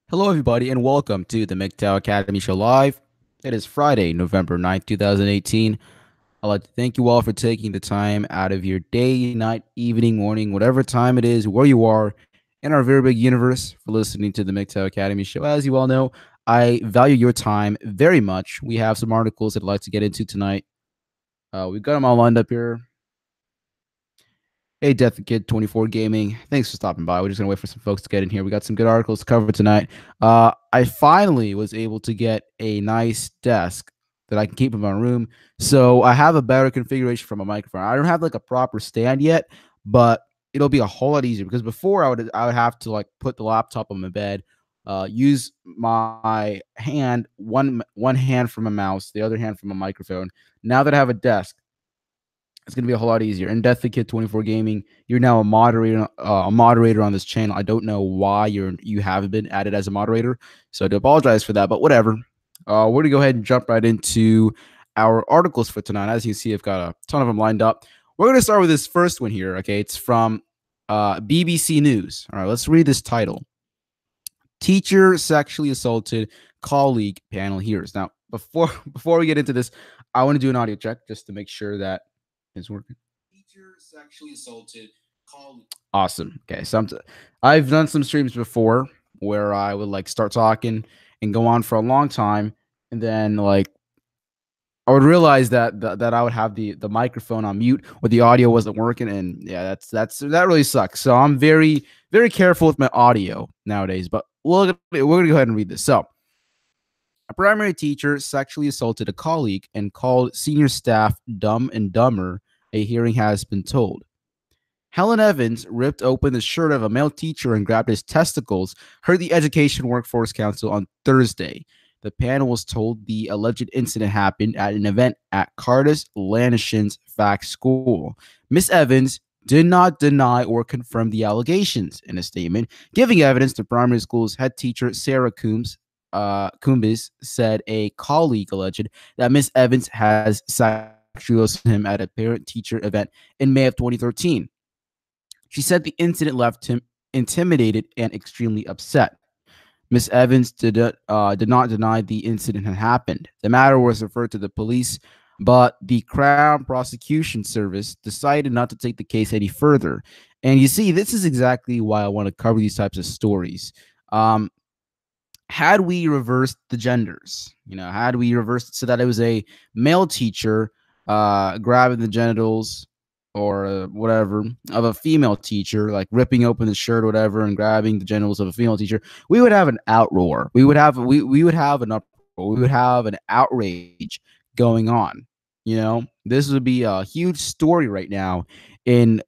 Hello, everybody, and welcome to the MGTOW Academy Show Live. It is Friday, November 9th, 2018. I'd like to thank you all for taking the time out of your day, night, evening, morning, whatever time it is, where you are in our very big universe for listening to the MGTOW Academy Show. As you all know, I value your time very much. We have some articles that I'd like to get into tonight. We've got them all lined up here. Hey, Death Kid 24 Gaming. Thanks for stopping by. We're just gonna wait for some folks to get in here. We got some good articles to cover tonight. I finally was able to get a nice desk that I can keep in my room. So I have a better configuration for my microphone. I don't have like a proper stand yet, but it'll be a whole lot easier because before I would have to like put the laptop on my bed, use my hand, one hand from a mouse, the other hand from a microphone. Now that I have a desk, it's gonna be a whole lot easier. And Deathly Kid 24 Gaming, you're now a moderator on this channel. I don't know why you haven't been added as a moderator, so I do apologize for that. But whatever. We're gonna go ahead and jump right into our articles for tonight. As you see, I've got a ton of them lined up. We're gonna start with this first one here. Okay, it's from BBC News. All right, let's read this title: Teacher sexually assaulted colleague, panel hears. Now, before we get into this, I want to do an audio check just to make sure that it's working. Teacher sexually assaulted colleague. Awesome. Okay, so I've done some streams before where I would like start talking and go on for a long time, and then like I would realize that I would have the microphone on mute or the audio wasn't working, and yeah, that really sucks. So I'm very careful with my audio nowadays. But we're gonna go ahead and read this. So, a primary teacher sexually assaulted a colleague and called senior staff dumb and dumber, a hearing has been told. Helen Evans ripped open the shirt of a male teacher and grabbed his testicles, heard the Education Workforce Council on Thursday. The panel was told the alleged incident happened at an event at Cardus Lanishan's FAC school. Miss Evans did not deny or confirm the allegations in a statement, giving evidence to primary school's head teacher Sarah Coombs said a colleague alleged that Miss Evans has sexually assaulted him at a parent-teacher event in May of 2013. She said the incident left him intimidated and extremely upset. Miss Evans did not deny the incident had happened. The matter was referred to the police, but the Crown Prosecution Service decided not to take the case any further. And you see, this is exactly why I want to cover these types of stories. Had we reversed the genders, had we reversed it so that it was a male teacher grabbing the genitals or whatever of a female teacher, like ripping open the shirt or whatever and grabbing the genitals of a female teacher, we would have an outroar. We would have an uproar. We would have an outrage going on. This would be a huge story right now in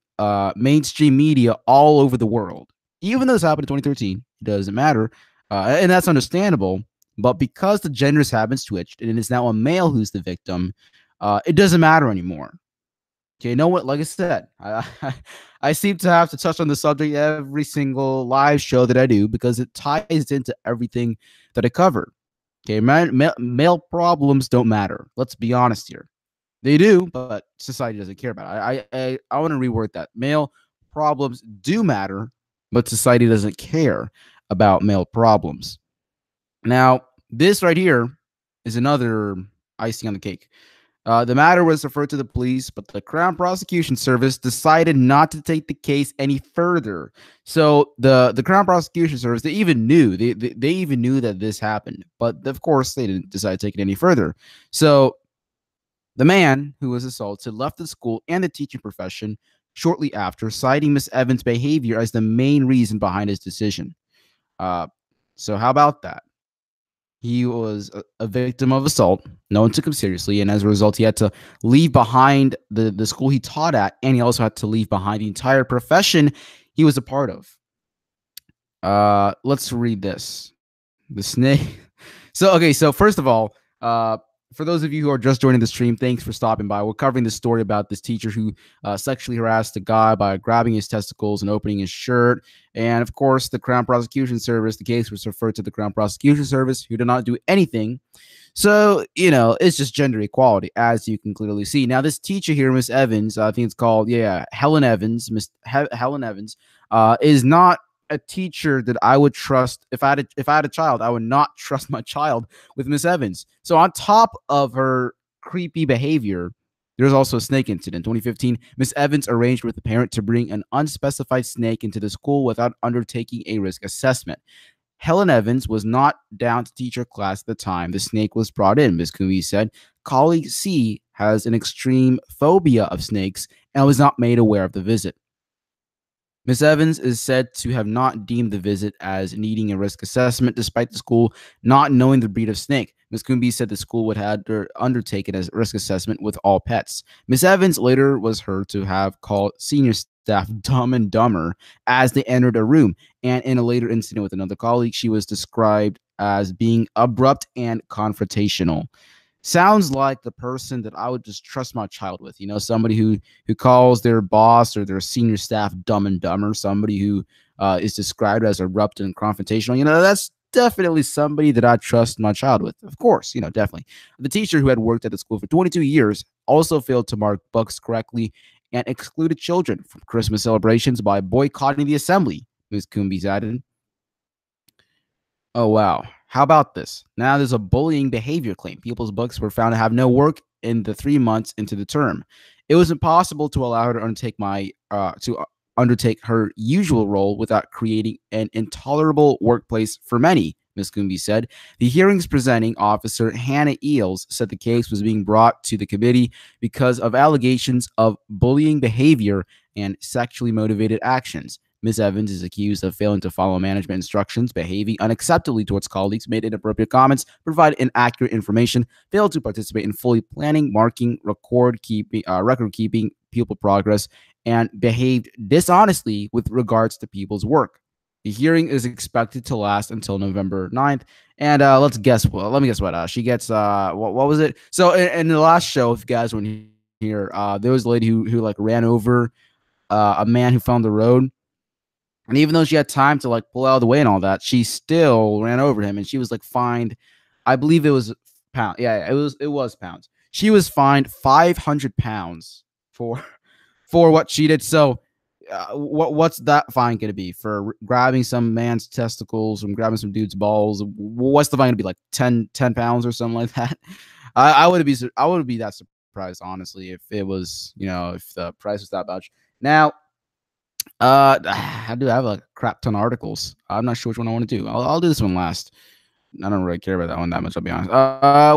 mainstream media all over the world. Even though this happened in 2013, it doesn't matter. And that's understandable. But because the genders have been switched and it is now a male who's the victim, it doesn't matter anymore. Okay, you know what? Like I said, I seem to have to touch on the subject every single live show that I do because it ties into everything that I cover. Okay, male problems don't matter. Let's be honest here. They do, but society doesn't care about it. I want to reword that. Male problems do matter, but society doesn't care about male problems. Now, this right here is another icing on the cake. The matter was referred to the police, but the Crown Prosecution Service decided not to take the case any further. So the Crown Prosecution Service, they even knew that this happened, but of course they didn't decide to take it any further. So the man who was assaulted left the school and the teaching profession shortly after, citing Miss Evans' behavior as the main reason behind his decision. So how about that? He was a victim of assault. No one took him seriously. And as a result, he had to leave behind the school he taught at. And he also had to leave behind the entire profession he was a part of. Let's read this. The snake. So first of all, for those of you who are just joining the stream, thanks for stopping by. We're covering this story about this teacher who sexually harassed a guy by grabbing his testicles and opening his shirt. And of course, the Crown Prosecution Service, the case was referred to the Crown Prosecution Service, who did not do anything. So, it's just gender equality, as you can clearly see. Now, this teacher here, Miss Evans, I think it's called, Helen Evans, Helen Evans, is not a teacher that I would trust. If I had a child, I would not trust my child with Miss Evans. So on top of her creepy behavior, there's also a snake incident. 2015, Miss Evans arranged with the parent to bring an unspecified snake into the school without undertaking a risk assessment. Helen Evans was not down to teach her class at the time the snake was brought in, Ms. Cooney said. Colleague C has an extreme phobia of snakes and was not made aware of the visit. Ms. Evans is said to have not deemed the visit as needing a risk assessment, despite the school not knowing the breed of snake. Ms. Coombe said the school would have undertaken a risk assessment with all pets. Ms. Evans later was heard to have called senior staff dumb and dumber as they entered a room. And in a later incident with another colleague, she was described as being abrupt and confrontational. Sounds like the person that I would just trust my child with. Somebody who calls their boss or their senior staff dumb and dumber. Somebody who is described as abrupt and confrontational. That's definitely somebody that I trust my child with. Of course, definitely. The teacher who had worked at the school for 22 years also failed to mark books correctly and excluded children from Christmas celebrations by boycotting the assembly, Ms. Coombe added. Oh, wow. How about this? Now there's a bullying behavior claim. People's books were found to have no work in the 3 months into the term. It was impossible to allow her to undertake her usual role without creating an intolerable workplace for many, Ms. Coombe said. The hearings presenting officer Hannah Eels said the case was being brought to the committee because of allegations of bullying behavior and sexually motivated actions. Ms. Evans is accused of failing to follow management instructions, behaving unacceptably towards colleagues, made inappropriate comments, provided inaccurate information, failed to participate in fully planning, marking, record keeping, pupil progress, and behaved dishonestly with regards to people's work. The hearing is expected to last until November 9th. And let me guess what she gets. What was it? So in the last show, if you guys weren't here, there was a lady who like ran over a man who found the road. And even though she had time to like pull out of the way and all that, she still ran over him, and she was like fined. I believe it was pounds. Yeah, it was pounds. She was fined 500 pounds for what she did. So, what's that fine going to be for grabbing some man's testicles and grabbing some dude's balls? What's the fine going to be, like 10 pounds or something like that? I would be that surprised, honestly, if it was, if the price was that much. Now, I do have a crap ton of articles. I'm not sure which one I want to do. I'll do this one last. I don't really care about that one that much, I'll be honest.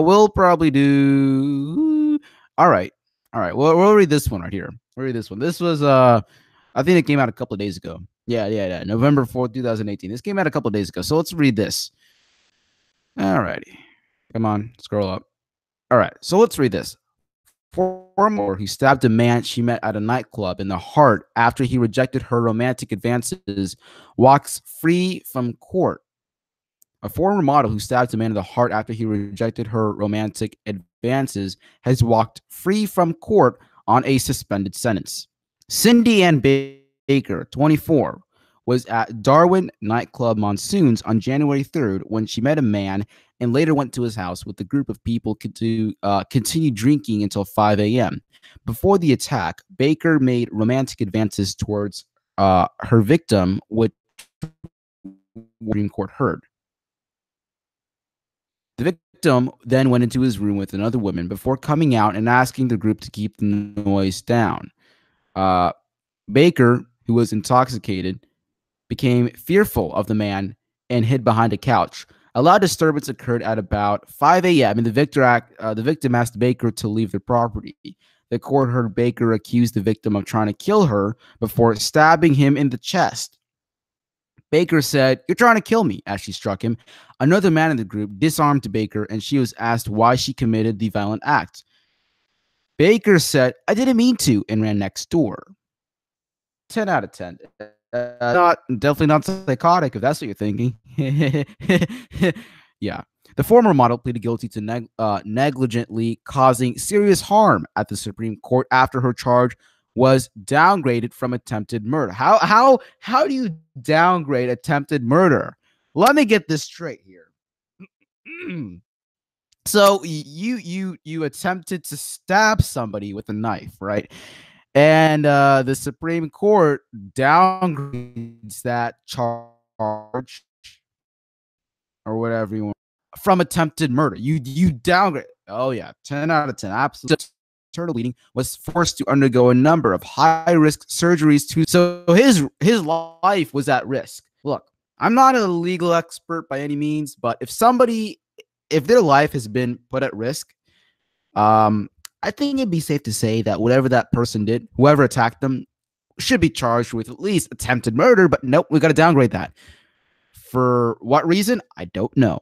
We'll probably do. All right. We'll read this one right here. We'll read this one. This was I think it came out a couple of days ago. Yeah. November 4th, 2018. This came out a couple of days ago. So let's read this. All righty. Come on, scroll up. All right. So let's read this. Former who stabbed a man she met at a nightclub in the heart after he rejected her romantic advances walks free from court. A former model who stabbed a man in the heart after he rejected her romantic advances has walked free from court on a suspended sentence. Cindy Ann Baker, 24, was at Darwin nightclub Monsoons on January 3rd when she met a man and later went to his house with a group of people to continue drinking until 5 a.m. Before the attack, Baker made romantic advances towards her victim, which the Supreme Court heard. The victim then went into his room with another woman before coming out and asking the group to keep the noise down. Baker, who was intoxicated, became fearful of the man and hid behind a couch. A loud disturbance occurred at about 5 a.m. and the victim asked Baker to leave the property. The court heard Baker accuse the victim of trying to kill her before stabbing him in the chest. Baker said, "You're trying to kill me," as she struck him. Another man in the group disarmed Baker, and she was asked why she committed the violent act. Baker said, "I didn't mean to," and ran next door. 10 out of 10. Definitely not psychotic, if that's what you're thinking. Yeah. The former model pleaded guilty to negligently causing serious harm at the Supreme Court after her charge was downgraded from attempted murder. How do you downgrade attempted murder? Let me get this straight here. So you attempted to stab somebody with a knife, right? And the Supreme Court downgrades that charge charge or whatever you want from attempted murder. You downgrade. Oh yeah, 10 out of 10. Absolutely. Internal bleeding, was forced to undergo a number of high risk surgeries to so his life was at risk. Look, I'm not a legal expert by any means, but if their life has been put at risk, I think it'd be safe to say that whatever that person did, whoever attacked them, should be charged with at least attempted murder. But nope, we got to downgrade that. For what reason? I don't know.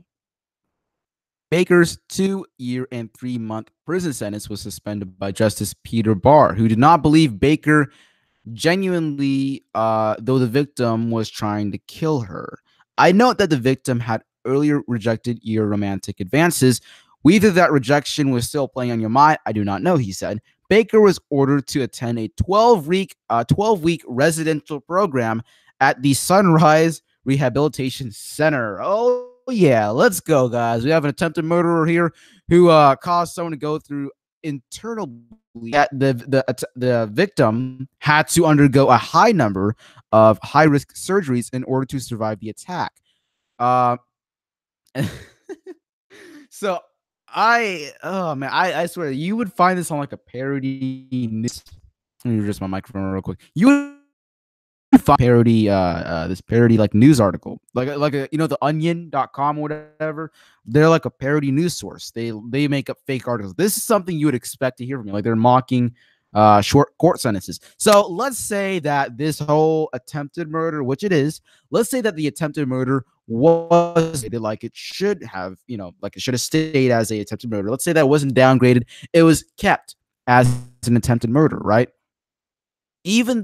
Baker's 2-year and 3-month prison sentence was suspended by Justice Peter Barr, who did not believe Baker genuinely, though the victim was trying to kill her. I note that the victim had earlier rejected your romantic advances. Whether that rejection was still playing on your mind, I do not know, he said. Baker was ordered to attend a 12-week residential program at the Sunrise Rehabilitation Center. Oh, yeah, let's go, guys. We have an attempted murderer here who caused someone to go through internal bleeding. The victim had to undergo a high number of high-risk surgeries in order to survive the attack. So oh man, I swear you would find this on like a parody news. Let me adjust my microphone real quick. You would find parody this parody like news article, like a the onion.com or whatever. They're like a parody news source. They make up fake articles. This is something you would expect to hear from me. Like they're mocking short court sentences. So let's say that this whole attempted murder, which it is, let's say that the attempted murder was like it should have, like it should have stayed as a attempted murder. Let's say that wasn't downgraded. It was kept as an attempted murder, right? Even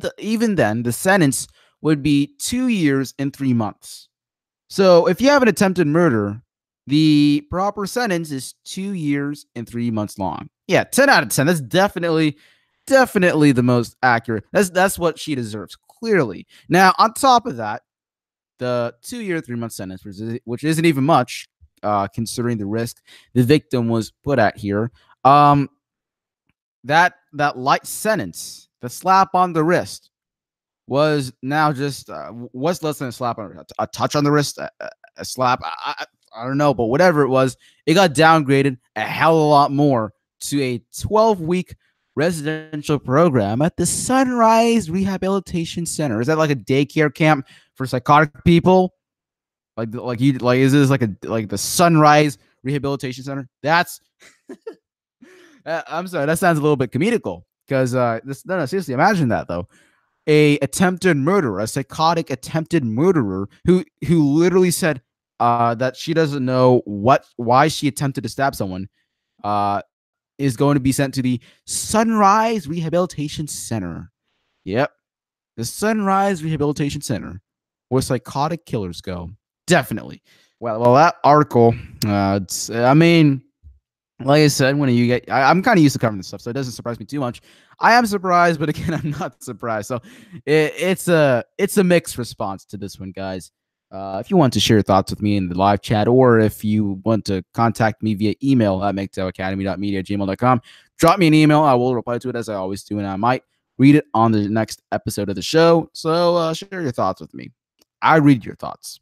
then, the sentence would be 2 years and 3 months. So if you have an attempted murder, the proper sentence is 2 years and 3 months long. Yeah, 10 out of 10. That's definitely the most accurate. That's what she deserves, clearly. Now, on top of that, the 2-year, 3-month sentence, which isn't even much, considering the risk the victim was put at here. That light sentence, the slap on the wrist, was now just what's less than a slap on a touch on the wrist, a slap. I don't know, but whatever it was, it got downgraded a hell of a lot more to a 12-week residential program at the Sunrise Rehabilitation Center. Is that like a daycare camp for psychotic people? Like is this like the Sunrise Rehabilitation Center? That's I'm sorry, that sounds a little bit comedical because no, seriously, imagine that though. A attempted murderer, a psychotic attempted murderer who literally said that she doesn't know why she attempted to stab someone, is going to be sent to the Sunrise Rehabilitation Center. Yep, the Sunrise Rehabilitation Center, where psychotic killers go. Definitely. Well, that article, I mean, like I said, when you get, I'm kind of used to covering this stuff, so it doesn't surprise me too much. I am surprised, but again, I'm not surprised. So it's a mixed response to this one, guys. If you want to share your thoughts with me in the live chat, or if you want to contact me via email at MGTOWacademy.media@gmail.com, drop me an email. I will reply to it as I always do, and I might read it on the next episode of the show. So share your thoughts with me. I read your thoughts.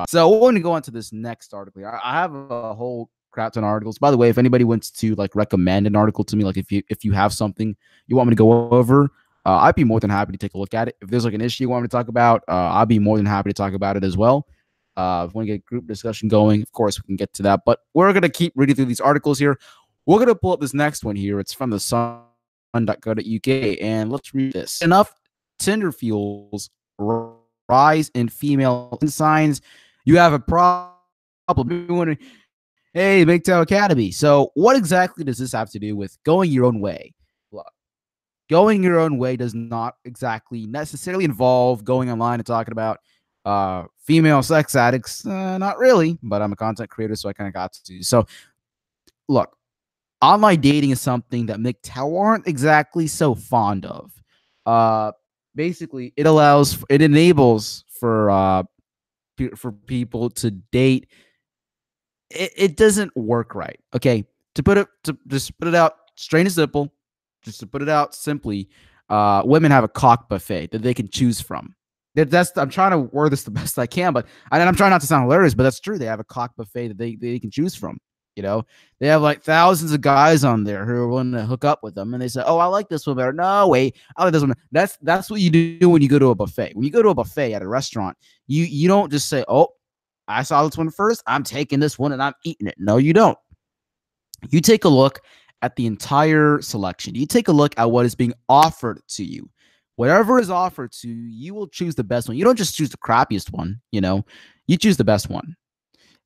So we're going to go on to this next article. I have a whole crap ton of articles. By the way, if anybody wants to like recommend an article to me, like if you have something you want me to go over, I'd be more than happy to take a look at it. If there's like an issue you want me to talk about, I'd be more than happy to talk about it as well. If we want to get group discussion going, of course we can get to that. But we're going to keep reading through these articles here. We're going to pull up this next one here. It's from the sun.co.uk, and let's read this. Enough Tinder fuels rise in female signs. You have a problem. Hey, MGTOW Academy. So what exactly does this have to do with going your own way? Look, going your own way does not exactly necessarily involve going online and talking about female sex addicts. Not really, but I'm a content creator, so I kind of got to. So look, online dating is something that MGTOW aren't exactly so fond of. Basically, it enables for people to date. It doesn't work right. Okay, just put it out straight and simple. Just to put it out simply, women have a cock buffet that they can choose from. I'm trying to word this the best I can, but I'm trying not to sound hilarious, but that's true. They have a cock buffet that they can choose from. You know, they have like thousands of guys on there who are willing to hook up with them, and they say, "Oh, I like this one better." No, wait, I like this one. That's what you do when you go to a buffet. When you go to a buffet at a restaurant, you don't just say, "Oh, I saw this one first. I'm taking this one and I'm eating it." No, you don't. You take a look at the entire selection. You take a look at what is being offered to you. Whatever is offered to you, you will choose the best one. You don't just choose the crappiest one, you choose the best one.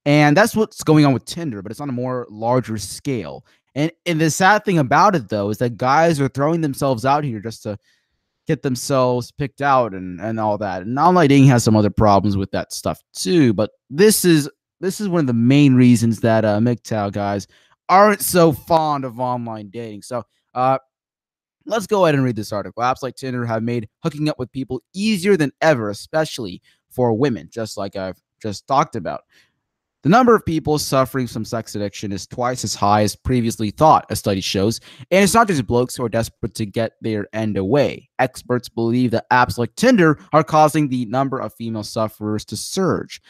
And that's what's going on with Tinder, but it's on a more larger scale. And the sad thing about it, though, is that guys are throwing themselves out here just to get themselves picked out and all that. And online dating has some other problems with that stuff too. But this is one of the main reasons that MGTOW guys aren't so fond of online dating. So let's go ahead and read this article. Apps like Tinder have made hooking up with people easier than ever, especially for women, just like I've just talked about. The number of people suffering from sex addiction is twice as high as previously thought, a study shows. And it's not just blokes who are desperate to get their end away. Experts believe that apps like Tinder are causing the number of female sufferers to surge.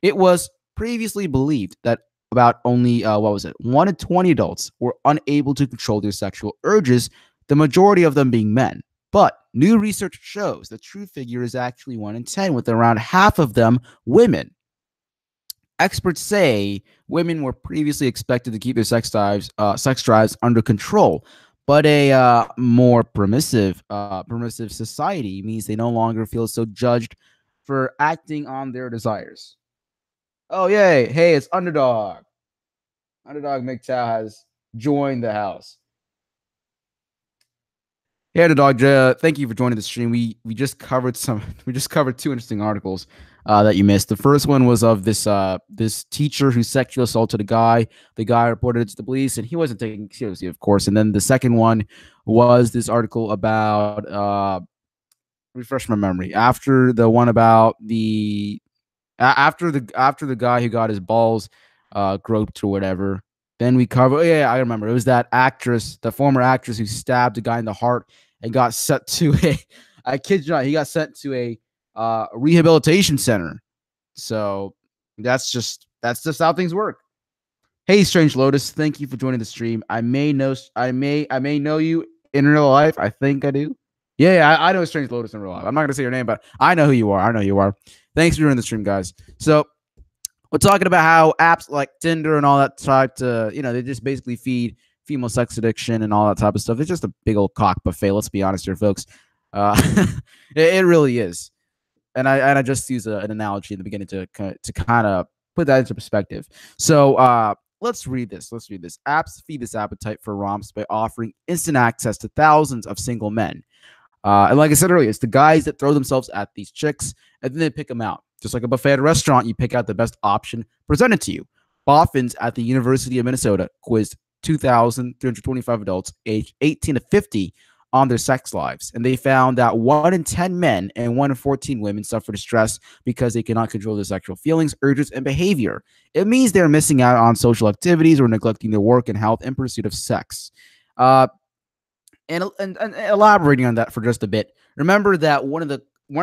It was previously believed that about only, 1 in 20 adults were unable to control their sexual urges, the majority of them being men. But new research shows the true figure is actually 1 in 10, with around half of them women. Experts say women were previously expected to keep their sex drives under control, but a more permissive society means they no longer feel so judged for acting on their desires. Oh yay! Hey, it's Underdog. Underdog MGTOW has joined the house. Hey, Underdog, thank you for joining the stream. We just covered two interesting articles that you missed. The first one was of this teacher who sexually assaulted a guy. The guy reported it to the police, and he wasn't taken seriously, of course. And then the second one was this article about refresh my memory. After the one about after the guy who got his balls groped or whatever. Then we cover. Oh, yeah, I remember. It was that actress, the former actress who stabbed a guy in the heart and got sent to a. I kid you not, he got sent to a rehabilitation center. So that's just how things work. Hey, Strange Lotus, thank you for joining the stream. I may know you in real life. I think I do. Yeah, I know Strange Lotus in real life. I'm not gonna say your name, but I know who you are. I know you are. Thanks for joining the stream, guys. So we're talking about how apps like Tinder and all that type to, they just basically feed female sex addiction and all that type of stuff. It's just a big old cock buffet. Let's be honest here, folks. It really is. And I just use an analogy in the beginning to kind of put that into perspective. So let's read this. Apps feed this appetite for romps by offering instant access to thousands of single men. And like I said earlier, it's the guys that throw themselves at these chicks and then they pick them out. Just like a buffet at a restaurant, you pick out the best option presented to you. Boffins at the University of Minnesota quizzed 2,325 adults aged 18 to 50 on their sex lives. And they found that 1 in 10 men and 1 in 14 women suffer distress because they cannot control their sexual feelings, urges, and behavior. It means they're missing out on social activities or neglecting their work and health in pursuit of sex. And elaborating on that for just a bit, remember that one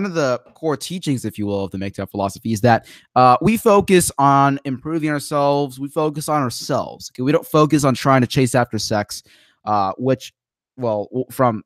of the core teachings, if you will, of the MGTOW philosophy is that we focus on improving ourselves. We focus on ourselves. Okay? We don't focus on trying to chase after sex, which, well, from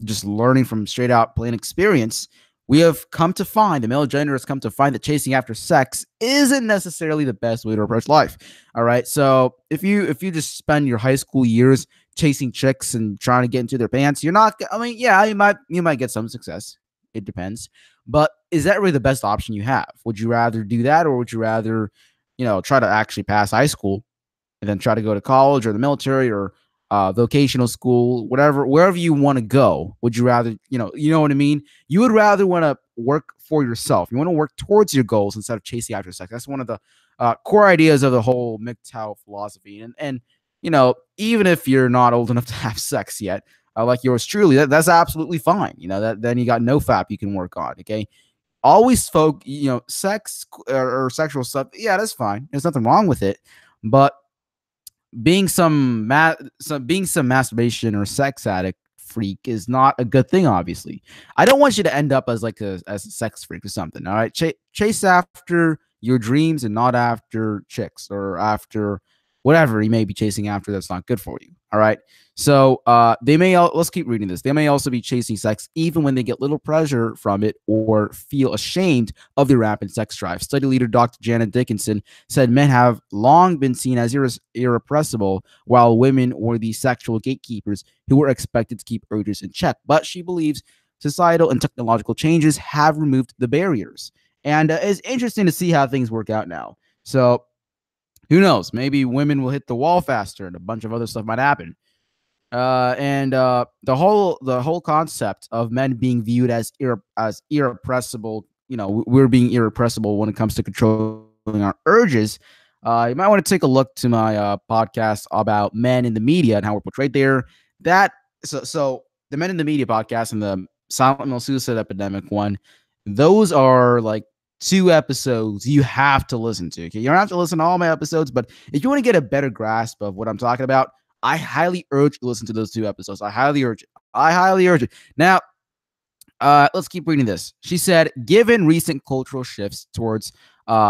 just learning from straight out plain experience, we have come to find, the male gender has come to find that chasing after sex isn't necessarily the best way to approach life. All right. So if you just spend your high school years chasing chicks and trying to get into their pants, you're not, I mean, yeah, you might get some success. It depends. But is that really the best option you have? Would you rather do that, or would you rather, try to actually pass high school and then try to go to college or the military or vocational school, wherever you want to go? Would you rather, you know what I mean? You would rather want to work for yourself. You want to work towards your goals instead of chasing after sex. That's one of the core ideas of the whole MGTOW philosophy. And even if you're not old enough to have sex yet, like yours truly, that's absolutely fine. Then you got no FAP you can work on. Okay. Always sex or sexual stuff. Yeah, that's fine. There's nothing wrong with it. But being some masturbation or sex addict freak is not a good thing, obviously. I don't want you to end up as like as a sex freak or something. All right. Chase after your dreams and not after chicks or after whatever you may be chasing after that's not good for you. All right. So let's keep reading this. They may also be chasing sex even when they get little pleasure from it or feel ashamed of their rampant sex drive. Study leader Dr. Janet Dickinson said men have long been seen as irrepressible, while women were the sexual gatekeepers who were expected to keep urges in check. But she believes societal and technological changes have removed the barriers. And it's interesting to see how things work out now. So who knows? Maybe women will hit the wall faster and a bunch of other stuff might happen. And the whole concept of men being viewed as irrepressible, we're being irrepressible when it comes to controlling our urges. You might want to take a look to my podcast about men in the media and how we're portrayed there. So the Men in the Media podcast and the Silent Male Suicide Epidemic one, those are like 2 episodes you have to listen to. Okay, you don't have to listen to all my episodes, but if you want to get a better grasp of what I'm talking about, I highly urge you to listen to those 2 episodes. I highly urge it. I highly urge it. Now, let's keep reading this. She said, given recent cultural shifts towards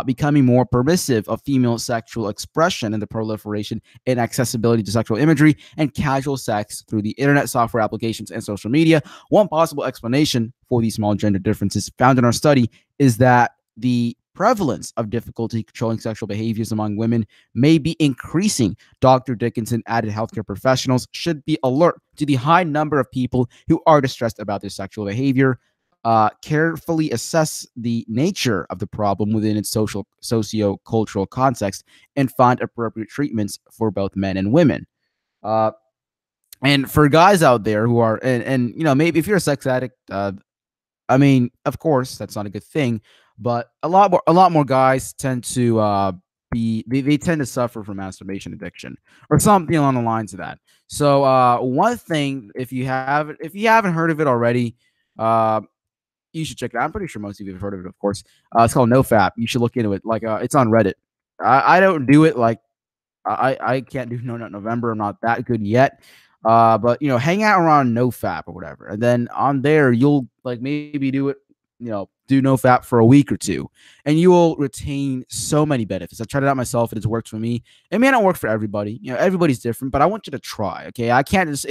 becoming more permissive of female sexual expression and the proliferation and accessibility to sexual imagery and casual sex through the internet, software applications, and social media, one possible explanation for these small gender differences found in our study is that the prevalence of difficulty controlling sexual behaviors among women may be increasing. Dr. Dickinson added healthcare professionals should be alert to the high number of people who are distressed about their sexual behavior, carefully assess the nature of the problem within its socio-cultural context, and find appropriate treatments for both men and women. And for guys out there who are, and maybe if you're a sex addict, I mean, of course, that's not a good thing, but a lot more guys tend to they tend to suffer from masturbation addiction or something along the lines of that. So one thing, if you haven't heard of it already, you should check it out. I'm pretty sure most of you have heard of it, of course. It's called NoFap. You should look into it. Like it's on Reddit. I don't do it like I can't do No Nut November. I'm not that good yet. But hang out around NoFap or whatever, and then on there you'll like maybe do it. Do NoFap for a week or two, and you will retain so many benefits. I tried it out myself, and it's worked for me. It may not work for everybody. Everybody's different, but I want you to try. Okay, I can't just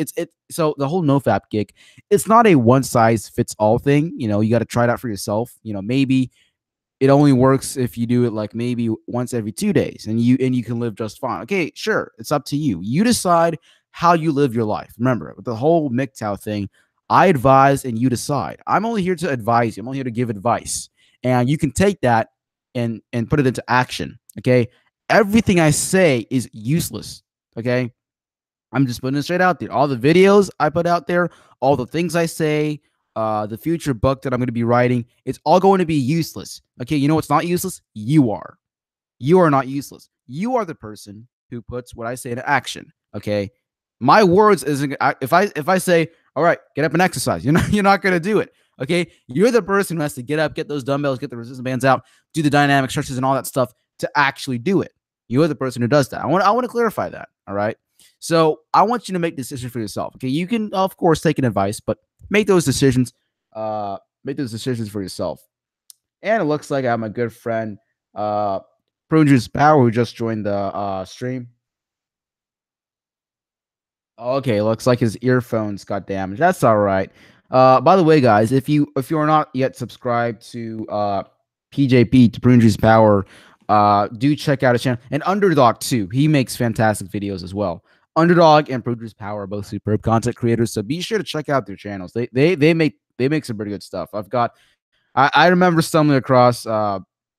So the whole NoFap gig, it's not a one size fits all thing. You got to try it out for yourself. Maybe it only works if you do it like maybe once every 2 days, and you can live just fine. Okay, sure, it's up to you. You decide how you live your life. Remember, with the whole MGTOW thing, I advise and you decide. I'm only here to advise you. I'm only here to give advice, and you can take that and put it into action. Okay, everything I say is useless. Okay, I'm just putting it straight out there. All the videos I put out there, all the things I say, the future book that I'm going to be writing, it's all going to be useless. Okay, you know what's not useless? You are. You are not useless. You are the person who puts what I say into action. Okay, my words isn't. If I say, all right, get up and exercise, you're not going to do it. Okay, you're the person who has to get up, get those dumbbells, get the resistance bands out, do the dynamic stretches and all that stuff to actually do it. You're the person who does that. I want to clarify that. All right. So I want you to make decisions for yourself. Okay, you can of course take an advice, but make those decisions. Make those decisions for yourself. And it looks like I have my good friend Prune Juice Power who just joined the stream. Okay, looks like his earphones got damaged. That's all right. By the way, guys, if you are not yet subscribed to PJP, to Prune Juice Power, do check out his channel. And Underdog too. He makes fantastic videos as well. Underdog and Prune Juice Power are both superb content creators, so be sure to check out their channels. They make some pretty good stuff. I remember stumbling across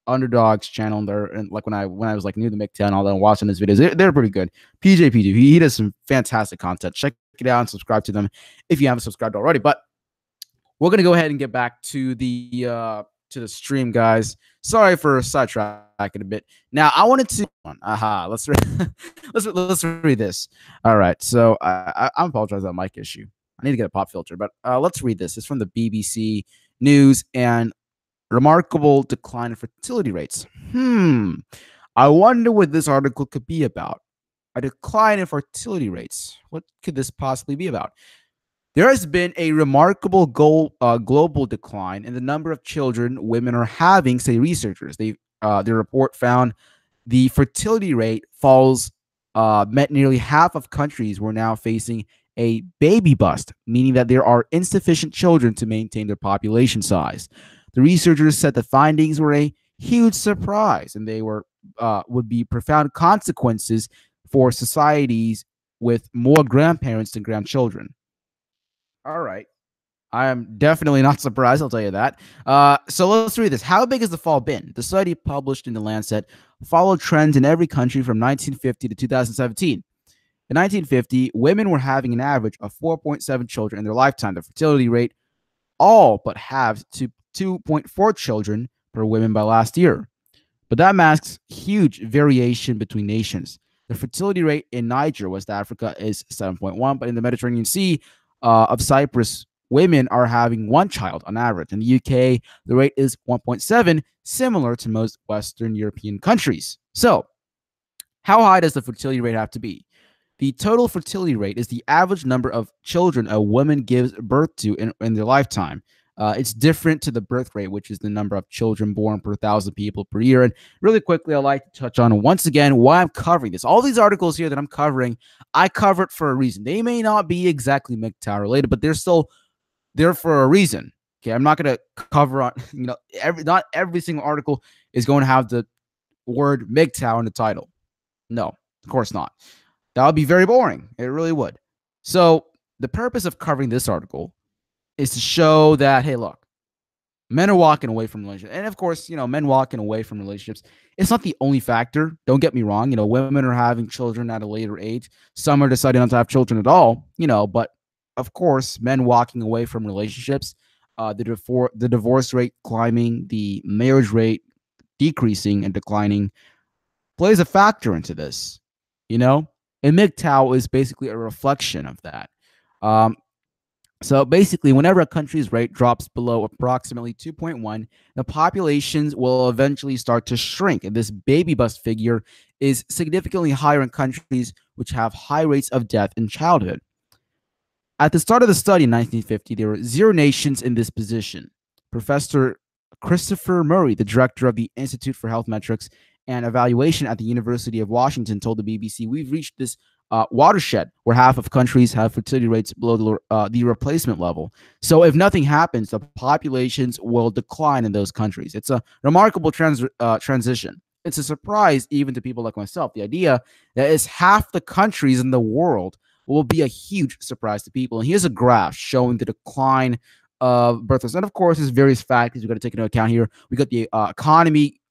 Underdog's channel there, and like when I was like new to MGTOW and all that, and watching his videos, they're pretty good. PJP, he does some fantastic content. Check it out and subscribe to them if you haven't subscribed already. But we're gonna go ahead and get back to the stream, guys. Sorry for sidetracking a bit. Now I wanted to let's let's read this. All right, so I apologize for that mic issue. I need to get a pop filter, but let's read this. It's from the BBC News and remarkable decline in fertility rates. I wonder what this article could be about. A decline in fertility rates. What could this possibly be about? There has been a remarkable global decline in the number of children women are having, say researchers. The report found the fertility rate falls, meant nearly half of countries were now facing a baby bust, meaning that there are insufficient children to maintain their population size. The researchers said the findings were a huge surprise, and they were would be profound consequences for societies with more grandparents than grandchildren. All right. I am definitely not surprised, I'll tell you that. So let's read this. How big has the fall been? The study published in The Lancet followed trends in every country from 1950 to 2017. In 1950, women were having an average of 4.7 children in their lifetime. The fertility rate all but halved to 2.4 children per woman by last year. But that masks huge variation between nations. The fertility rate in Niger, West Africa, is 7.1, but in the Mediterranean Sea of Cyprus, women are having one child on average. In the UK, the rate is 1.7, similar to most Western European countries. So, how high does the fertility rate have to be? The total fertility rate is the average number of children a woman gives birth to in their lifetime. It's different to the birth rate, which is the number of children born per 1,000 people per year. And really quickly, I'd like to touch on once again why I'm covering this. All these articles here that I'm covering, I cover it for a reason. They may not be exactly MGTOW related, but they're still there for a reason. Okay, I'm not going to cover on, not every single article is going to have the word MGTOW in the title. No, of course not. That would be very boring. It really would. So the purpose of covering this article is to show that, hey, look, men are walking away from relationships. And of course, men walking away from relationships, it's not the only factor. Don't get me wrong. Women are having children at a later age. Some are deciding not to have children at all, but of course, men walking away from relationships, the divorce rate climbing, the marriage rate decreasing and declining plays a factor into this, and MGTOW is basically a reflection of that. So basically, whenever a country's rate drops below approximately 2.1, the populations will eventually start to shrink. And this baby bust figure is significantly higher in countries which have high rates of death in childhood. At the start of the study in 1950, there were 0 nations in this position. Professor Christopher Murray, the director of the Institute for Health Metrics and Evaluation at the University of Washington, told the BBC, "We've reached this watershed where half of countries have fertility rates below the replacement level. So if nothing happens, the populations will decline in those countries." It's a remarkable transition. It's a surprise even to people like myself. The idea that it's half the countries in the world will be a huge surprise to people. And here's a graph showing the decline of birth rates. And of course, there's various factors we've got to take into account here. We got the economy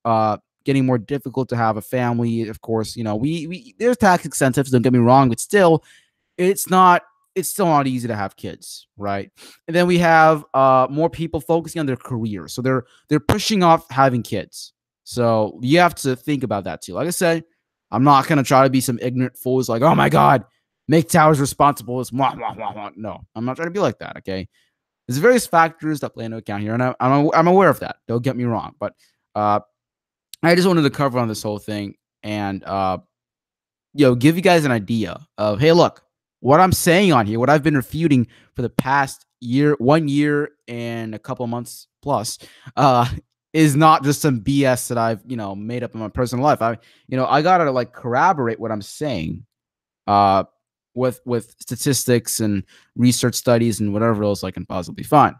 getting more difficult to have a family. Of course, we there's tax incentives, don't get me wrong, but still, it's still not easy to have kids, right? And then we have more people focusing on their career. So they're pushing off having kids. So you have to think about that too. Like I said, I'm not gonna try to be some ignorant fool who's like, oh my God, MGTOW is responsible. It's mwah, mwah, mwah, mwah. No, I'm not trying to be like that. Okay. There's various factors that play into account here, and I'm aware of that. Don't get me wrong, but I just wanted to cover on this whole thing and give you guys an idea of, hey, look, what I'm saying on here, what I've been refuting for the past year, 1 year and a couple of months plus, is not just some BS that I've made up in my personal life. I gotta like corroborate what I'm saying with statistics and research studies and whatever else I can possibly find.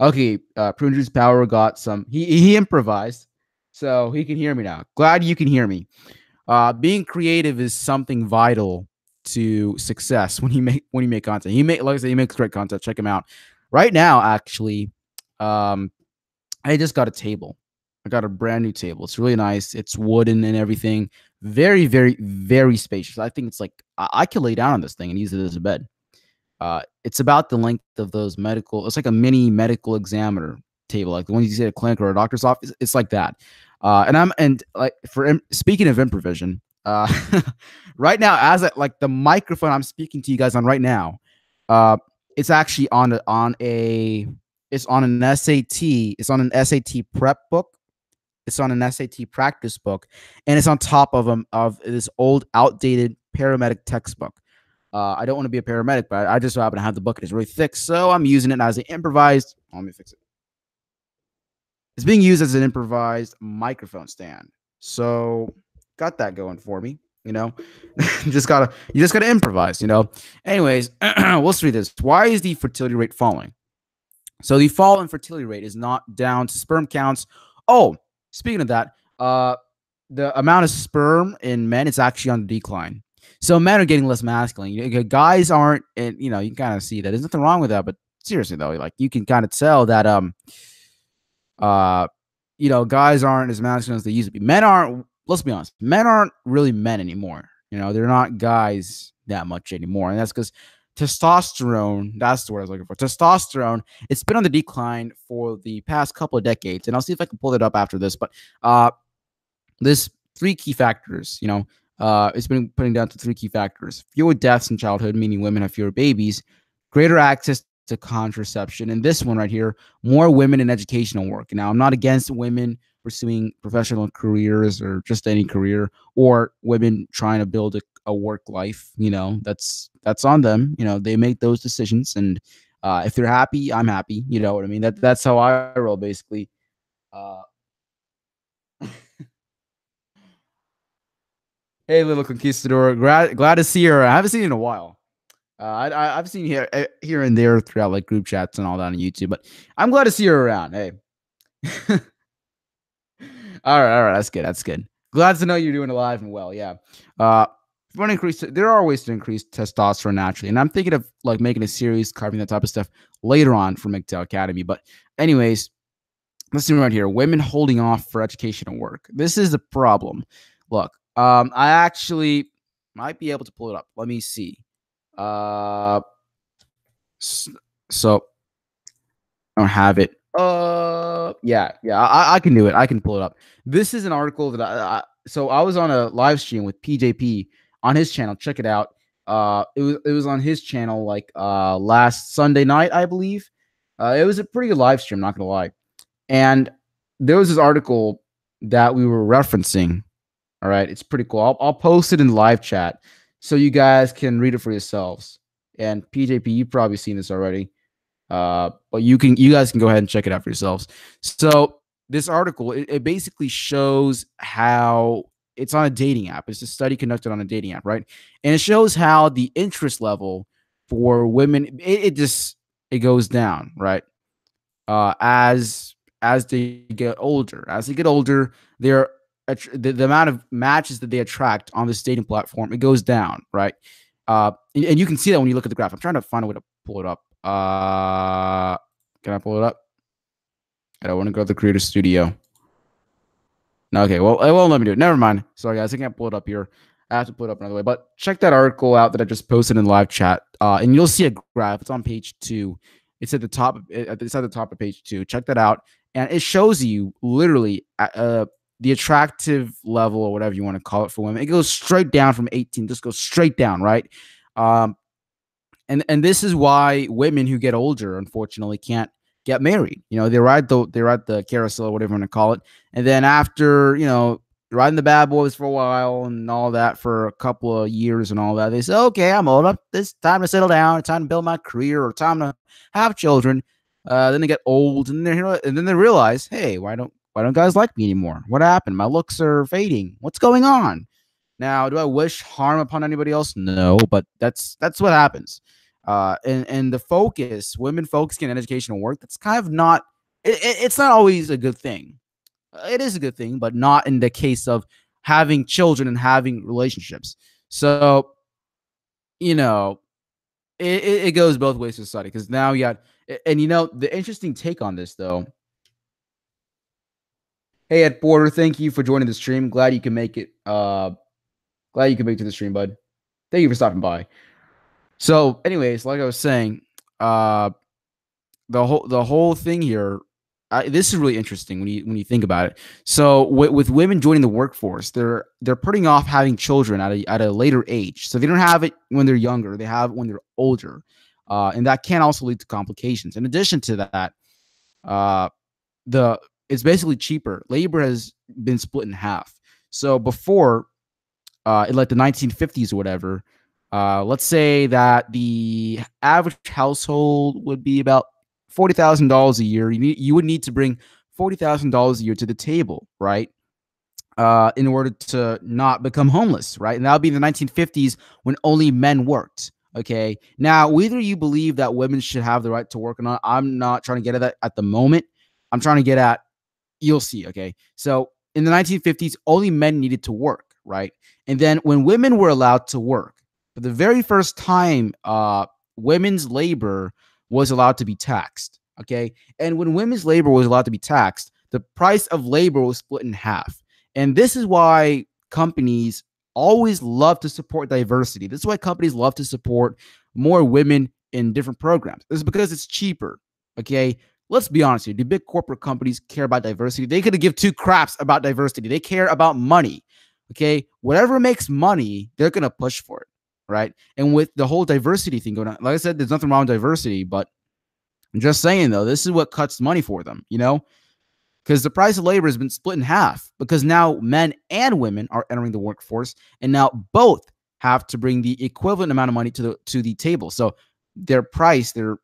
Okay, Prune Juice Power got some. He improvised, so he can hear me now. Glad you can hear me. Being creative is something vital to success when you make content. Like I said, he makes great content. Check him out. Right now, actually, I just got a table. I got a brand new table. It's really nice. It's wooden and everything. Very, very, very spacious. I think it's like I could lay down on this thing and use it as a bed. It's about the length of those it's like a mini medical examiner table, like the ones you see at a clinic or a doctor's office. It's like that. Speaking of improvision, right now, like the microphone I'm speaking to you guys on right now, it's actually on an SAT. It's on an SAT prep book. It's on an SAT practice book, and it's on top of this old, outdated paramedic textbook. I don't want to be a paramedic, but I just so happen to have the book. It's really thick, so I'm using it as an improvised. Let me fix it. It's being used as an improvised microphone stand. So got that going for me. You know, you just gotta improvise. You know. Anyways, let's read this. Why is the fertility rate falling? So the fall in fertility rate is not down to sperm counts. Oh, speaking of that, the amount of sperm in men is actually on the decline. So men are getting less masculine. Guys aren't, and you can kind of see that. There's nothing wrong with that, but seriously though, like you can kind of tell that uh guys aren't as masculine as they used to be. Men aren't. Let's be honest. Men aren't really men anymore. They're not guys that much anymore, and that's because testosterone. That's the word I was looking for. Testosterone. It's been on the decline for the past couple of decades, and I'll see if I can pull it up after this. But there's three key factors. It's been putting down to three key factors: fewer deaths in childhood, meaning women have fewer babies; greater access to contraception, and this one right here, more women in educational work. Now, I'm not against women pursuing professional careers or just any career, or women trying to build a work life. That's on them. They make those decisions, and if they're happy, I'm happy. You know what I mean? That's how I roll, basically. Uh, Hey, little conquistador, glad to see her. I haven't seen you in a while. I've seen here and there throughout like group chats and all that on YouTube, but I'm glad to see her around. Hey, all right, that's good. That's good. Glad to know you're doing alive and well. Yeah. Uh, there are ways to increase testosterone naturally, and I'm thinking of like making a series covering that type of stuff later on for MGTOW Academy. But anyways, let's see right here. Women holding off for educational work. This is the problem. Look, I actually might be able to pull it up. Let me see. Uh, so I don't have it. Yeah, I can do it. I can pull it up. This is an article that so I was on a live stream with PJP on his channel. Check it out. It was on his channel like last Sunday night, I believe. It was a pretty good live stream, not gonna lie. And there was this article that we were referencing. All right, it's pretty cool. I'll post it in live chat so you guys can read it for yourselves. And PJP, you've probably seen this already. But you guys can go ahead and check it out for yourselves. So this article, it basically shows how it's on a dating app. It's a study conducted on a dating app, right? And it shows how the interest level for women, it goes down, right? As they get older. As they get older, the amount of matches that they attract on this dating platform, it goes down, right? And you can see that when you look at the graph. I'm trying to find a way to pull it up. Can I pull it up? I don't want to go to the Creator Studio. Okay, well, it won't let me do it. Never mind. Sorry, guys, I can't pull it up here. I have to pull it up another way. But check that article out that I just posted in live chat, and you'll see a graph. It's on page 2. It's at the top. It's at the top of page 2. Check that out, and it shows you literally the attractive level or whatever you want to call it for women. It goes straight down from 18. Just goes straight down, right? And this is why women who get older, unfortunately, can't get married. They ride the carousel or whatever you want to call it, and then after riding the bad boys for a while and all that for a couple of years and all that, they say, okay, I'm old enough. It's time to settle down. It's time to build my career, or time to have children. Then they get old, and then they realize, hey, why don't guys like me anymore? What happened? My looks are fading. What's going on? Now, do I wish harm upon anybody else? No, but that's what happens. And the focus, women focusing on educational work, that's kind of not. It's not always a good thing. It is a good thing, but not in the case of having children and having relationships. So, it goes both ways to society, because now you got, and the interesting take on this though. Hey, Ed Porter, thank you for joining the stream. Glad you can make it. Glad you can make it to the stream, bud. Thank you for stopping by. So, anyways, like I was saying, the whole thing here, this is really interesting when you think about it. So, with women joining the workforce, they're putting off having children at a later age. So they don't have it when they're younger; they have it when they're older, and that can also lead to complications. In addition to that, it's basically cheaper. Labor has been split in half. So before, in like the 1950s or whatever, Let's say that the average household would be about $40,000 a year. You would need to bring $40,000 a year to the table, right? In order to not become homeless, right? And that would be in the 1950s when only men worked. Okay. Now, whether you believe that women should have the right to work or not, I'm not trying to get at that at the moment. I'm trying to get at, you'll see. Okay. So in the 1950s, only men needed to work, right? And then when women were allowed to work, for the very first time, women's labor was allowed to be taxed. Okay. And when women's labor was allowed to be taxed, the price of labor was split in half. And this is why companies always love to support diversity. This is why companies love to support more women in different programs. This is because it's cheaper. Okay. Let's be honest here. Do big corporate companies care about diversity? They could give two craps about diversity. They care about money. Okay. Whatever makes money, they're going to push for it. Right. And with the whole diversity thing going on, like I said, there's nothing wrong with diversity, but I'm just saying, though, this is what cuts money for them, because the price of labor has been split in half because now men and women are entering the workforce, and now both have to bring the equivalent amount of money to the table. So their price, their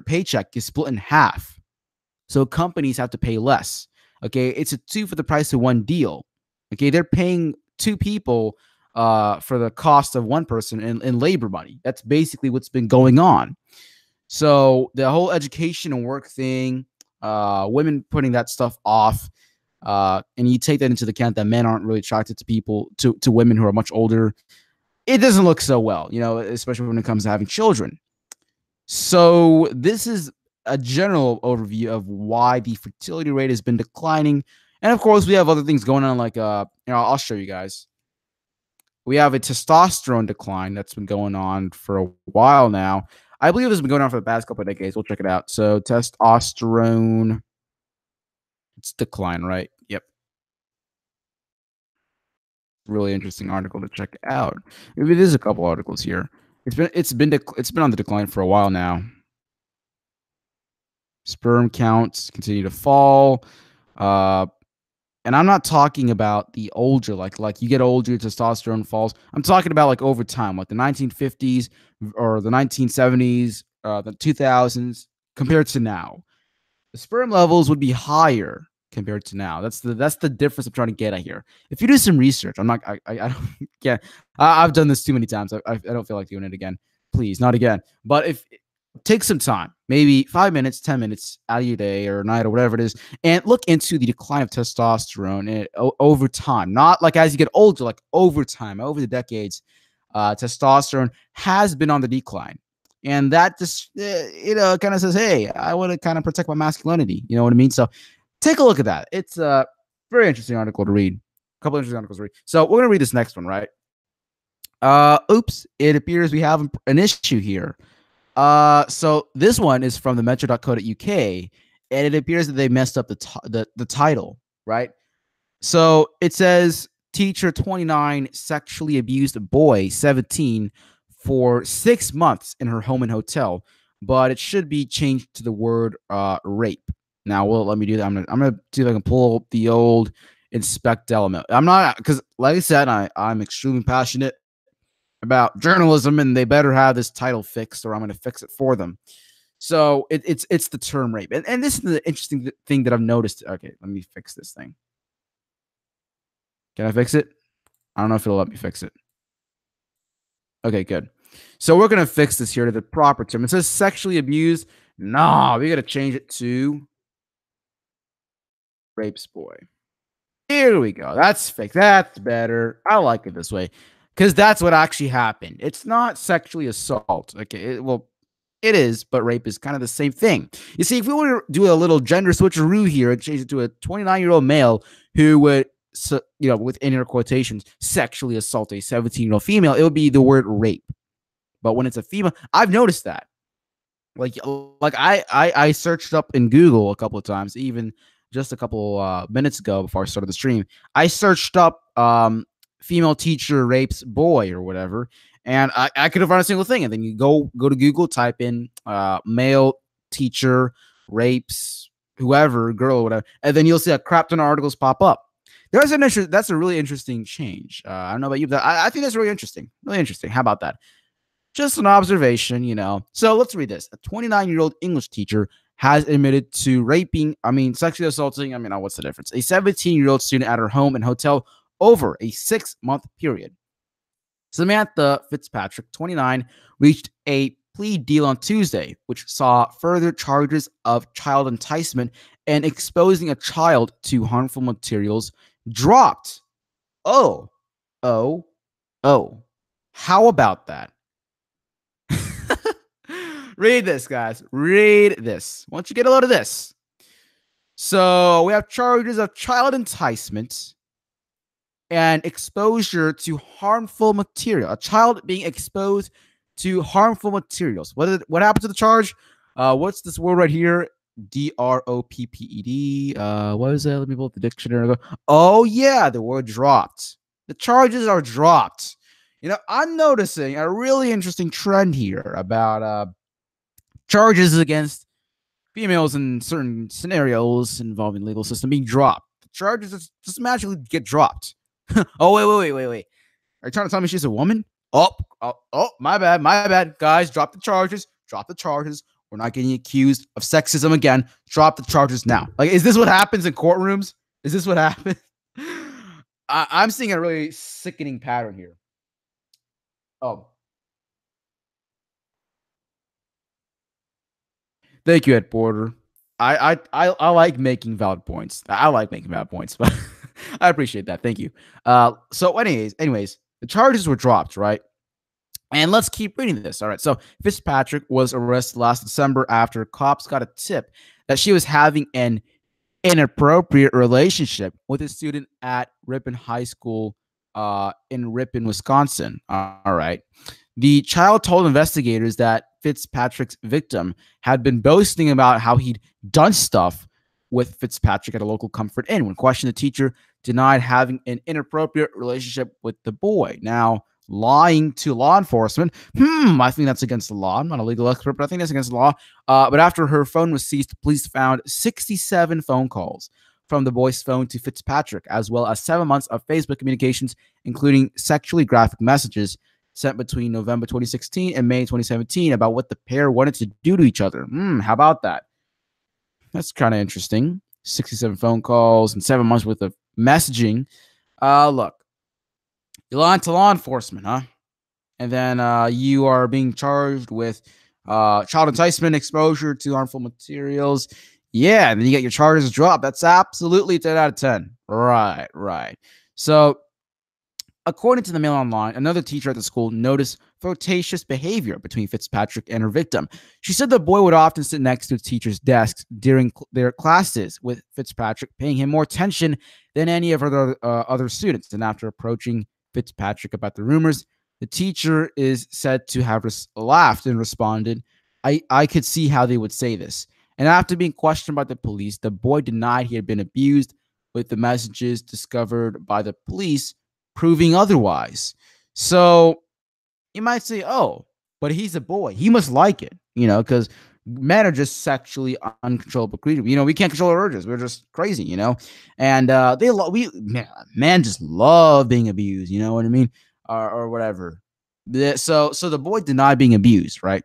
paycheck is split in half. So companies have to pay less. Okay, it's a two for the price of one deal. Okay, they're paying two people for the cost of one person in labor money. That's basically what's been going on. So the whole education and work thing, women putting that stuff off, and you take that into account that men aren't really attracted to women who are much older. It doesn't look so well, especially when it comes to having children. So this is a general overview of why the fertility rate has been declining. And of course, we have other things going on, like I'll show you guys. We have a testosterone decline that's been going on for a while now. I believe this has been going on for the past couple of decades. We'll check it out. So testosterone, it's decline, right? Yep. Really interesting article to check out. Maybe there's a couple articles here. It's been on the decline for a while now. Sperm counts continue to fall. And I'm not talking about the older, like you get older, testosterone falls. I'm talking about like over time, like the 1950s or the 1970s, the 2000s compared to now. The sperm levels would be higher compared to now. That's the difference I'm trying to get at here. If you do some research, I don't yeah, I've done this too many times. I don't feel like doing it again. Please, not again. But if take some time, maybe 5 minutes, 10 minutes out of your day or night or whatever it is, and look into the decline of testosterone over time. Not like as you get older, like over time, over the decades, testosterone has been on the decline. And that just, kind of says, hey, I want to kind of protect my masculinity. You know what I mean? So take a look at that. It's a very interesting article to read. A couple interesting articles to read. So we're going to read this next one, right? Oops, it appears we have an issue here. So this one is from the metro.co.uk, and it appears that they messed up the title, right? So it says teacher 29 sexually abused boy 17 for 6 months in her home and hotel, but it should be changed to the word rape. Now, will it let me do that? I'm gonna see if I can pull up the old inspect element. I'm not, because like I said, I'm extremely passionate about journalism, and they better have this title fixed or I'm going to fix it for them. So it's the term rape. And this is the interesting thing that I've noticed. Okay, let me fix this thing. Can I fix it? I don't know if it'll let me fix it. Okay, good. So we're going to fix this here to the proper term. It says sexually abused. Nah, we got to change it to rapes boy. Here we go. That's fixed. That's better. I like it this way because that's what actually happened. It's not sexually assault. Okay, it is, but rape is kind of the same thing. You see, if we were to do a little gender switcheroo here and change it to a 29-year-old male who would, with inner quotations, sexually assault a 17-year-old female, it would be the word rape. But when it's a female, I've noticed that. Like I searched up in Google a couple of times, even just a couple minutes ago before I started the stream. I searched up female teacher rapes boy or whatever, and I couldn't find a single thing. And then you go to Google, type in male teacher rapes whoever, girl or whatever, and then you'll see a crap ton of articles pop up. That's a really interesting change. I don't know about you, but I think that's really interesting. Really interesting. How about that? Just an observation, So let's read this. A 29-year-old English teacher has admitted to sexually assaulting, what's the difference? A 17-year-old student at her home and hotel over a 6-month period. Samantha Fitzpatrick, 29, reached a plea deal on Tuesday, which saw further charges of child enticement and exposing a child to harmful materials dropped. Oh, oh, oh. How about that? Read this, guys. Read this. Why don't you get a load of this? So we have charges of child enticement and exposure to harmful material. A child being exposed to harmful materials. What happened to the charge? What's this word right here? DROPPED. What is that? Let me pull up the dictionary. Oh yeah, the word dropped. The charges are dropped. I'm noticing a really interesting trend here about charges against females in certain scenarios involving legal system being dropped. The charges just magically get dropped. Oh, wait. Are you trying to tell me she's a woman? Oh, my bad. Guys, drop the charges. We're not getting accused of sexism again. Drop the charges now. Like, is this what happens in courtrooms? Is this what happens? I'm seeing a really sickening pattern here. Oh. Thank you, Ed Porter. I like making valid points. I like making valid points, but I appreciate that. Thank you. So anyways, the charges were dropped, right? And let's keep reading this. All right. So Fitzpatrick was arrested last December after cops got a tip that she was having an inappropriate relationship with a student at Ripon High School in Ripon, Wisconsin. All right. The child told investigators that Fitzpatrick's victim had been boasting about how he'd done stuff with Fitzpatrick at a local Comfort Inn. When questioned, the teacher denied having an inappropriate relationship with the boy. Now, lying to law enforcement, I think that's against the law. I'm not a legal expert, but I think that's against the law. But after her phone was seized, police found 67 phone calls from the boy's phone to Fitzpatrick, as well as 7 months of Facebook communications, including sexually graphic messages sent between November 2016 and May 2017 about what the pair wanted to do to each other. How about that? That's kind of interesting. 67 phone calls and 7 months worth of messaging. Look, you lied to law enforcement, huh? And then you are being charged with child enticement, exposure to harmful materials. Yeah, and then you get your charges dropped. That's absolutely 10 out of 10. Right. So, according to the Mail Online, another teacher at the school noticed flirtatious behavior between Fitzpatrick and her victim. She said the boy would often sit next to the teacher's desk during their classes, with Fitzpatrick paying him more attention than any of her other students. And after approaching Fitzpatrick about the rumors, the teacher is said to have laughed and responded, I could see how they would say this. And after being questioned by the police, the boy denied he had been abused, with the messages discovered by the police proving otherwise. So you might say, oh, but he's a boy. He must like it, because men are just sexually uncontrollable creatures. We can't control our urges. We're just crazy, and men just love being abused. You know what I mean? Or whatever. So the boy denied being abused, right?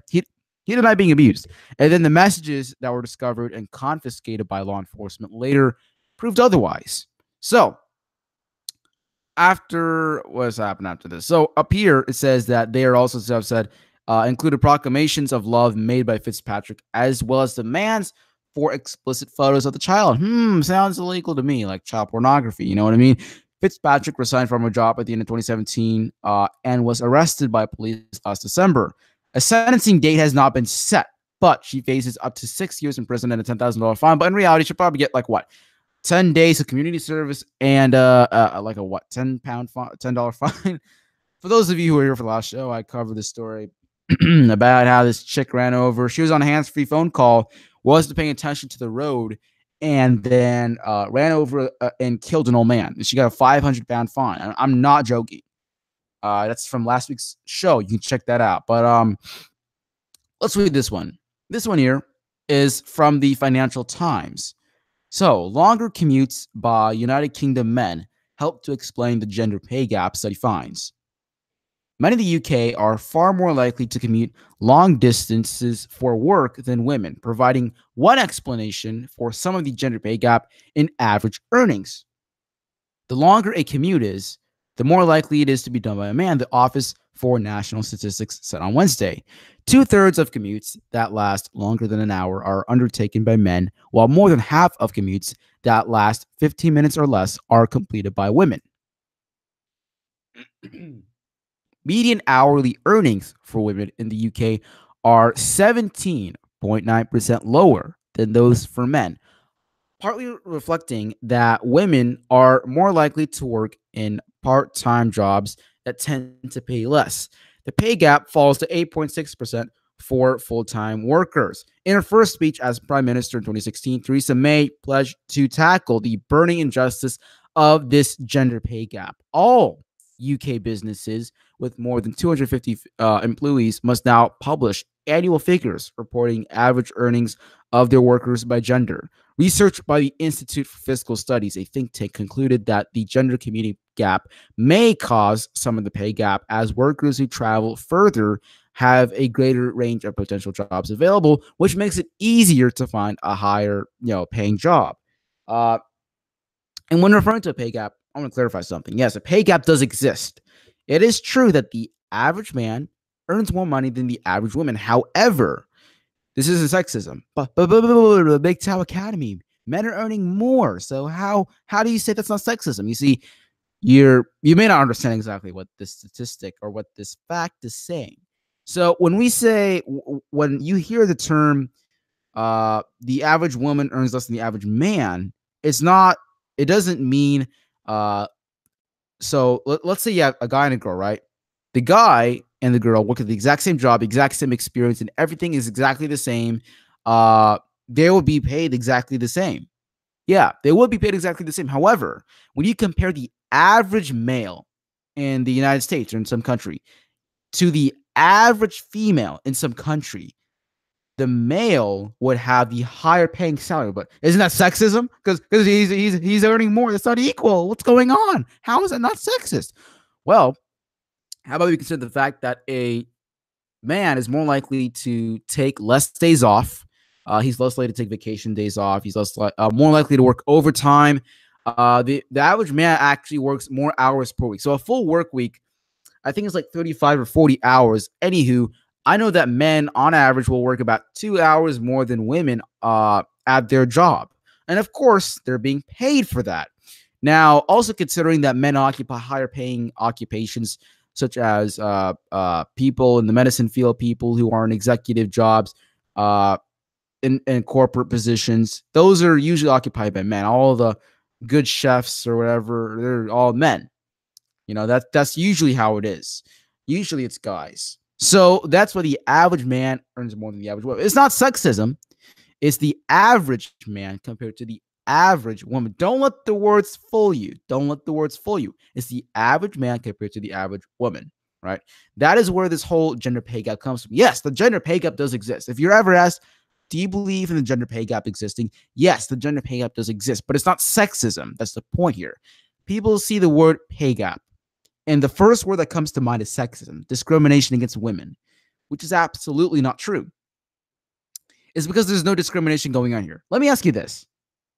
He denied being abused. And then the messages that were discovered and confiscated by law enforcement later proved otherwise. So what's happened after this? So up here, it says that they are also said included proclamations of love made by Fitzpatrick, as well as demands for explicit photos of the child. Sounds illegal to me, like child pornography. You know what I mean? Fitzpatrick resigned from her job at the end of 2017 and was arrested by police last December. A sentencing date has not been set, but she faces up to 6 years in prison and a $10,000 fine. But in reality, she'll probably get 10 days of community service and $10 fine. For those of you who are here for the last show, I covered this story about how this chick ran over. She was on a hands-free phone call, wasn't paying attention to the road, and then ran over and killed an old man. And she got a 500-pound fine. I'm not joking. That's from last week's show. You can check that out. But let's read this one. This one here is from the Financial Times. So, longer commutes by United Kingdom men help to explain the gender pay gap study finds. Men in the UK are far more likely to commute long distances for work than women, providing one explanation for some of the gender pay gap in average earnings. The longer a commute is, the more likely it is to be done by a man, the Office for National Statistics said on Wednesday. Two-thirds of commutes that last longer than an hour are undertaken by men, while more than half of commutes that last 15 minutes or less are completed by women. Median hourly earnings for women in the UK are 17.9% lower than those for men, partly reflecting that women are more likely to work in part time jobs that tend to pay less. The pay gap falls to 8.6% for full time workers. In her first speech as Prime Minister in 2016, Theresa May pledged to tackle the burning injustice of this gender pay gap. All UK businesses with more than 250 employees must now publish annual figures reporting average earnings of their workers by gender. Research by the Institute for Fiscal Studies, a think tank, concluded that the gender community gap may cause some of the pay gap as workers who travel further have a greater range of potential jobs available, which makes it easier to find a higher, paying job. Uh, and when referring to a pay gap, I want to clarify something. Yes, a pay gap does exist. It is true that the average man earns more money than the average woman. However, this isn't sexism. But the Big Tow Academy, men are earning more. So how do you say that's not sexism? You see, you may not understand exactly what this statistic or what this fact is saying. So when we say, when you hear the term, the average woman earns less than the average man, it doesn't mean, so let's say you have a guy and a girl, right? The guy and the girl work at the exact same job, exact same experience, and everything is exactly the same. They will be paid exactly the same. Yeah, they would be paid exactly the same. However, when you compare the average male in the United States or in some country to the average female in some country, the male would have the higher paying salary. But isn't that sexism? Because he's earning more. That's not equal. What's going on? How is that not sexist? Well, how about we consider the fact that a man is more likely to take less days off. He's less likely to take vacation days off. He's more likely to work overtime. The average man actually works more hours per week. So a full work week, I think it's like 35 or 40 hours. Anywho, I know that men on average will work about 2 hours more than women at their job. And of course, they're being paid for that. Now, also considering that men occupy higher paying occupations, such as people in the medicine field, people who are in executive jobs, in corporate positions, those are usually occupied by men. All the good chefs or whatever, they're all men. That's usually how it is. Usually it's guys. So that's why the average man earns more than the average woman. It's not sexism. It's the average man compared to the average woman. Don't let the words fool you. Don't let the words fool you. It's the average man compared to the average woman, right? That is where this whole gender pay gap comes from. Yes, the gender pay gap does exist. If you're ever asked, do you believe in the gender pay gap existing? Yes, the gender pay gap does exist, but it's not sexism. That's the point here. People see the word pay gap, and the first word that comes to mind is sexism, discrimination against women, which is absolutely not true. It's because there's no discrimination going on here. Let me ask you this.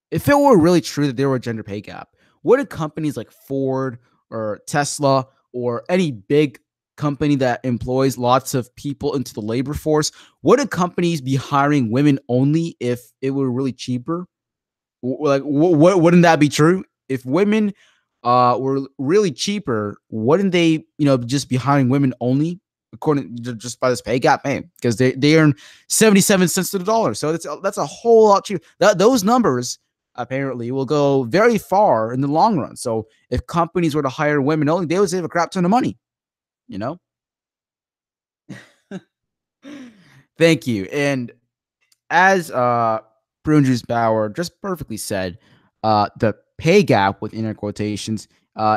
If it were really true that there were a gender pay gap, wouldn't companies like Ford or Tesla or any big company that employs lots of people into the labor force, wouldn't companies be hiring women only if it were really cheaper? Wouldn't that be true? If women were really cheaper, wouldn't they, just be hiring women only according to just by this pay gap, man? Because they earn 77 cents to the dollar, so that's a whole lot cheaper. Those numbers apparently will go very far in the long run. So if companies were to hire women only, they would save a crap ton of money. Thank you. And as Brune Juice Bauer just perfectly said, the pay gap with inner quotations,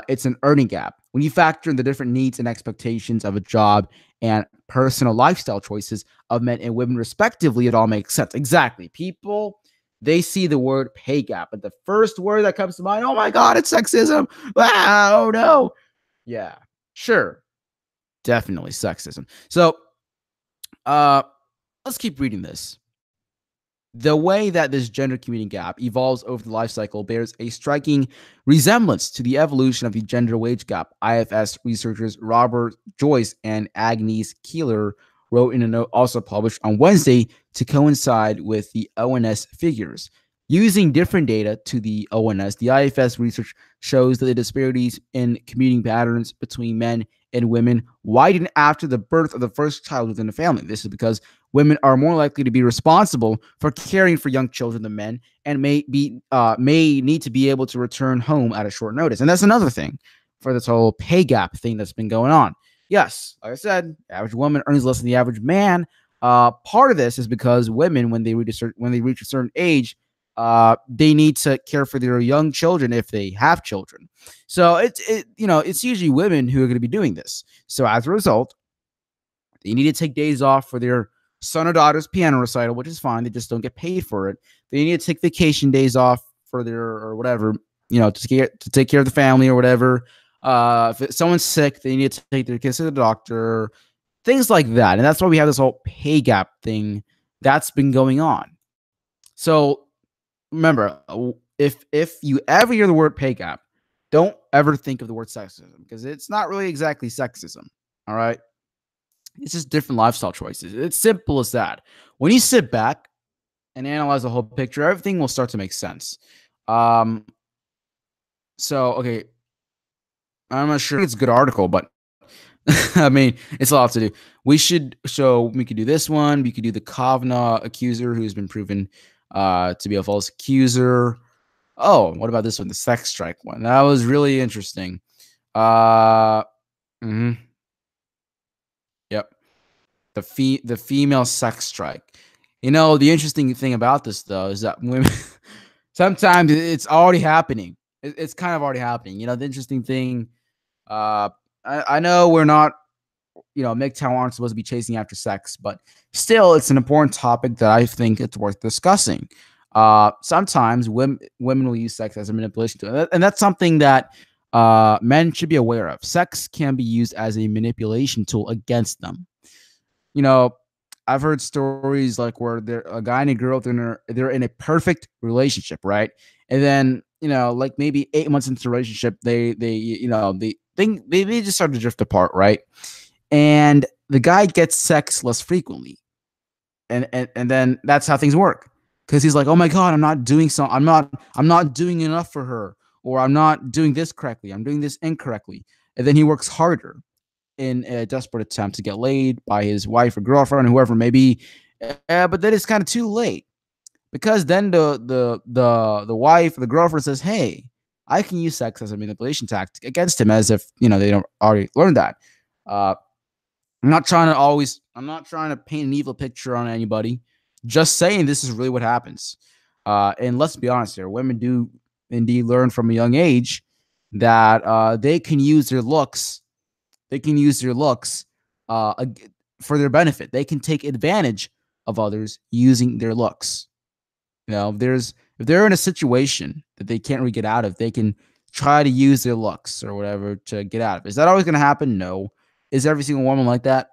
it's an earning gap. When you factor in the different needs and expectations of a job and personal lifestyle choices of men and women respectively, it all makes sense. Exactly. People they see the word pay gap, but the first word that comes to mind, oh my God, it's sexism. Wow, oh no. Yeah, sure. Definitely sexism. So uh let's keep reading this. The way that this gender community gap evolves over the life cycle bears a striking resemblance to the evolution of the gender wage gap. IFS researchers Robert Joyce and Agnes Keeler wrote in a note also published on Wednesday to coincide with the ONS figures. Using different data to the ONS, the IFS research shows that the disparities in commuting patterns between men and women widen after the birth of the first child within the family. This is because women are more likely to be responsible for caring for young children than men, and may need to be able to return home at a short notice. And that's another thing for this whole pay gap thing that's been going on. Yes, like I said, average woman earns less than the average man. Part of this is because women, when they reach a certain age, they need to care for their young children if they have children. So it's usually women who are going to be doing this. So as a result, they need to take days off for their son or daughter's piano recital, which is fine. They just don't get paid for it. They need to take vacation days off for their or whatever, to take care of the family or whatever. If someone's sick, they need to take their kids to the doctor, things like that. And that's why we have this whole pay gap thing that's been going on. So remember, if you ever hear the word pay gap, don't ever think of the word sexism, because it's not really exactly sexism. All right. It's just different lifestyle choices. It's simple as that. When you sit back and analyze the whole picture, everything will start to make sense. Okay, I'm not sure it's a good article, but I mean, it's a lot to do. We could do this one. We could do the Kavanaugh accuser, who's been proven to be a false accuser. Oh, what about this one? The sex strike one. That was really interesting. Yep. The female sex strike. The interesting thing about this, though, is that women sometimes it's already happening. It's kind of already happening. The interesting thing, I know we're not, MGTOW aren't supposed to be chasing after sex, but still, it's an important topic that I think it's worth discussing. Sometimes women will use sex as a manipulation tool, and that's something that men should be aware of. Sex can be used as a manipulation tool against them. I've heard stories like where a guy and a girl, they're in a perfect relationship, right? And then, like maybe 8 months into the relationship, they just start to drift apart, right? And the guy gets sex less frequently. And then that's how things work. Because he's like, oh my God, I'm not doing enough for her, or I'm not doing this correctly. I'm doing this incorrectly. And then he works harder in a desperate attempt to get laid by his wife or girlfriend, or whoever it may be. But then it's kind of too late, because then the wife or the girlfriend says, hey, I can use sex as a manipulation tactic against him, as if, they don't already learn that. I'm not trying to paint an evil picture on anybody. Just saying this is really what happens. And let's be honest here. Women do indeed learn from a young age that they can use their looks. They can use their looks for their benefit. They can take advantage of others using their looks. If they're in a situation that they can't really get out of, they can try to use their looks or whatever to get out of it. Is that always going to happen? No. Is every single woman like that?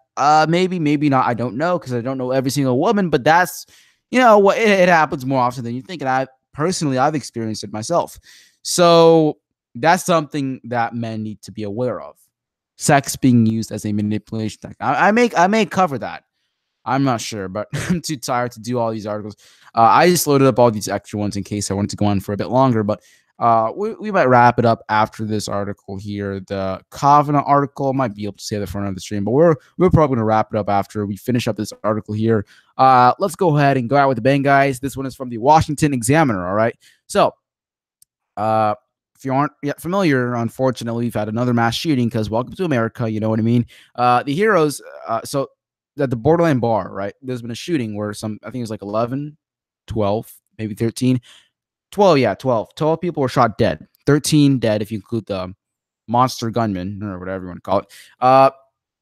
Maybe, maybe not. I don't know, because I don't know every single woman, but that's, what it happens more often than you think. And I've experienced it myself. So that's something that men need to be aware of. Sex being used as a manipulation tactic. I may cover that. I'm not sure, but I'm too tired to do all these articles. I just loaded up all these extra ones in case I wanted to go on for a bit longer, but we might wrap it up after this article here. The Kavanaugh article might be able to say the front of the stream, but we're probably going to wrap it up after we finish up this article here. Let's go ahead and go out with the bang, guys. This one is from the Washington Examiner. All right. So, if you aren't yet familiar, unfortunately, we've had another mass shooting, because welcome to America. You know what I mean? The heroes, so at the Borderland bar, right? There's been a shooting where I think it was like 11, 12, maybe 13. 12, yeah, 12. 12 people were shot dead. 13 dead if you include the monster gunman, or whatever you want to call it.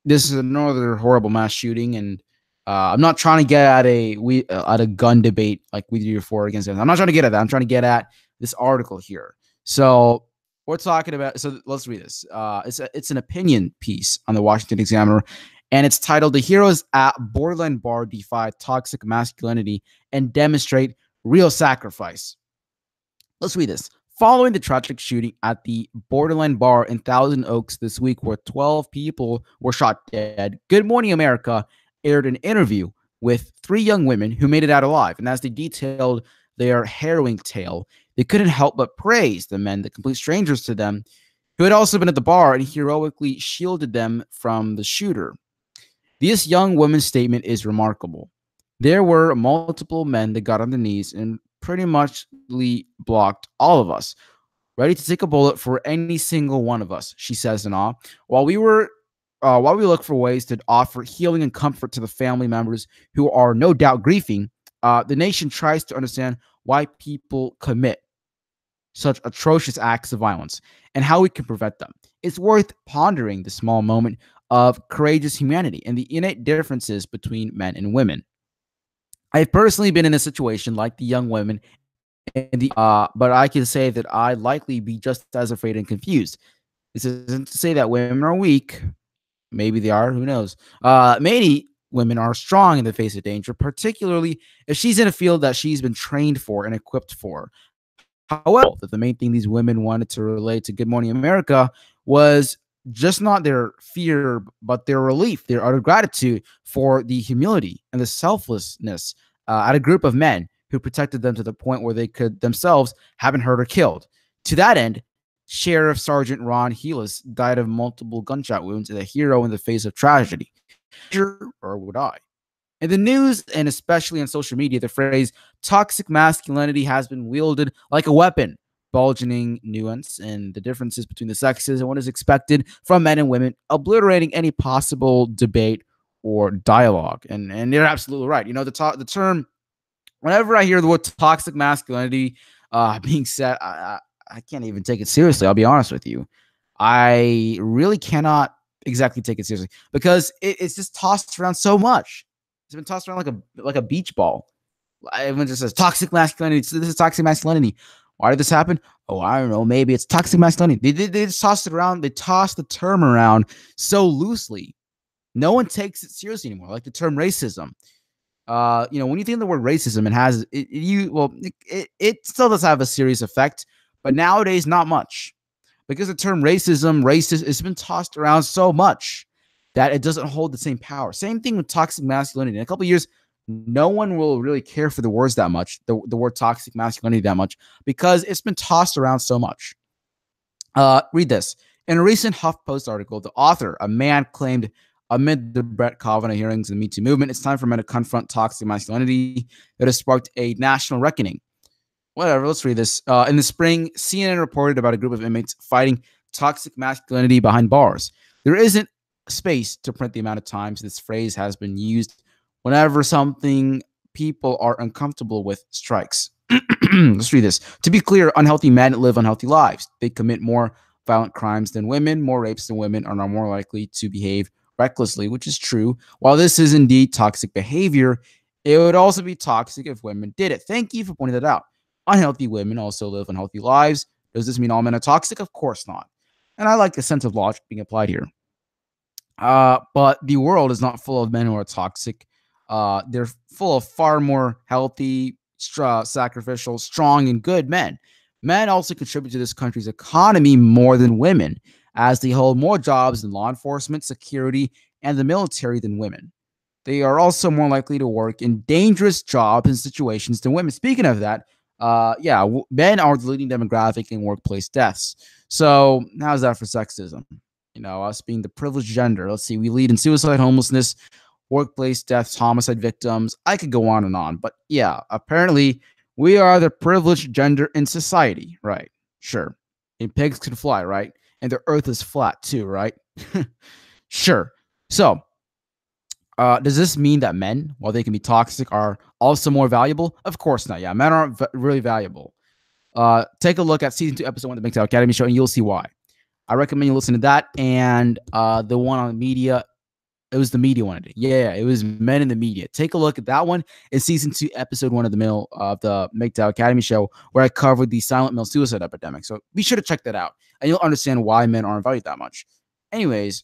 This is another horrible mass shooting, and I'm not trying to get at a gun debate like we do for against it. I'm not trying to get at that. I'm trying to get at this article here. So we're talking about. So let's read this. It's an opinion piece on the Washington Examiner, and it's titled "The Heroes at Borderline Bar Defy Toxic Masculinity and Demonstrate Real Sacrifice." Let's read this. Following the tragic shooting at the Borderline Bar in Thousand Oaks this week, where 12 people were shot dead, Good Morning America aired an interview with three young women who made it out alive. And as they detailed their harrowing tale, they couldn't help but praise the men, the complete strangers to them, who had also been at the bar and heroically shielded them from the shooter. This young woman's statement is remarkable. There were multiple men that got on their knees and pretty much blocked all of us, ready to take a bullet for any single one of us, she says in awe. While we look for ways to offer healing and comfort to the family members who are no doubt grieving, the nation tries to understand why people commit such atrocious acts of violence and how we can prevent them. It's worth pondering the small moment of courageous humanity and the innate differences between men and women. I've personally been in a situation like the young women, but I can say that I'd likely be just as afraid and confused. This isn't to say that women are weak. Maybe they are. Who knows? Many women are strong in the face of danger, particularly if she's in a field that she's been trained for and equipped for. However, the main thing these women wanted to relate to Good Morning America was just not their fear, but their relief, their utter gratitude for the humility and the selflessness at a group of men who protected them to the point where they could themselves have been hurt or killed. To that end, Sheriff Sergeant Ron Heelis died of multiple gunshot wounds, and a hero in the face of tragedy. Or would I? In the news, and especially on social media, the phrase toxic masculinity has been wielded like a weapon, bulging nuance and the differences between the sexes and what is expected from men and women, obliterating any possible debate or dialogue. And they're absolutely right. You know, the term, whenever I hear the word toxic masculinity being said, I can't even take it seriously. I'll be honest with you. I really cannot exactly take it seriously because it's just tossed around so much. It's been tossed around like a beach ball. Everyone just says toxic masculinity. This is toxic masculinity. Why did this happen? Oh, I don't know. Maybe it's toxic masculinity. They just tossed it around. They tossed the term around so loosely. No one takes it seriously anymore. Like the term racism. You know, when you think of the word racism, it still does have a serious effect, but nowadays not much, because the term racism, racist, it's been tossed around so much that it doesn't hold the same power. Same thing with toxic masculinity. In a couple of years, no one will really care for the words that much, the word toxic masculinity that much, because it's been tossed around so much. Read this. In a recent HuffPost article, the author, a man, claimed amid the Brett Kavanaugh hearings and the Me Too movement, it's time for men to confront toxic masculinity that has sparked a national reckoning. Whatever, let's read this. In the spring, CNN reported about a group of inmates fighting toxic masculinity behind bars. There isn't space to print the amount of times this phrase has been used whenever something people are uncomfortable with strikes. Let's read this. To be clear, unhealthy men live unhealthy lives. They commit more violent crimes than women, more rapes than women, and are more likely to behave recklessly, which is true. While this is indeed toxic behavior, it would also be toxic if women did it. Thank you for pointing that out. Unhealthy women also live unhealthy lives. Does this mean all men are toxic? Of course not. And I like the sense of logic being applied here. But the world is not full of men who are toxic. They're full of far more healthy, sacrificial, strong, and good men. Men also contribute to this country's economy more than women, as they hold more jobs in law enforcement, security, and the military than women. They are also more likely to work in dangerous jobs and situations than women. Speaking of that, men are the leading demographic in workplace deaths. So how's that for sexism? You know, us being the privileged gender. Let's see, we lead in suicide, homelessness, workplace deaths, homicide victims. I could go on and on. But yeah, apparently we are the privileged gender in society, right? Sure. And pigs can fly, right? And the earth is flat too, right? Sure. So does this mean that men, while they can be toxic, are also more valuable? Of course not. Yeah, men aren't really valuable. Take a look at season 2, episode 1 of the MGTOW Academy Show, and you'll see why. I recommend you listen to that and the one on media It was the media wanted it. Yeah, it was men in the media. Take a look at that one. It's season 2, episode 1 of the MGTOW Academy Show, where I covered the silent male suicide epidemic. So be sure to check that out, and you'll understand why men aren't valued that much. Anyways,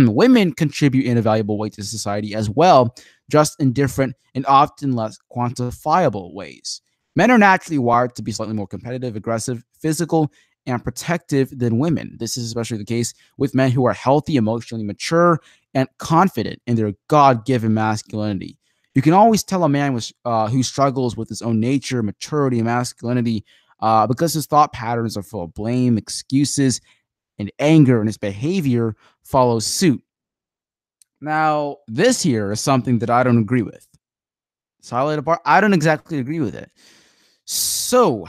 women contribute in a valuable way to society as well, just in different and often less quantifiable ways. Men are naturally wired to be slightly more competitive, aggressive, physical, and protective than women. This is especially the case with men who are healthy, emotionally mature, and confident in their God-given masculinity. You can always tell a man who struggles with his own nature, maturity, and masculinity because his thought patterns are full of blame, excuses, and anger, and his behavior follows suit. Now, this here is something that I don't agree with. Silent apart, I don't exactly agree with it. So,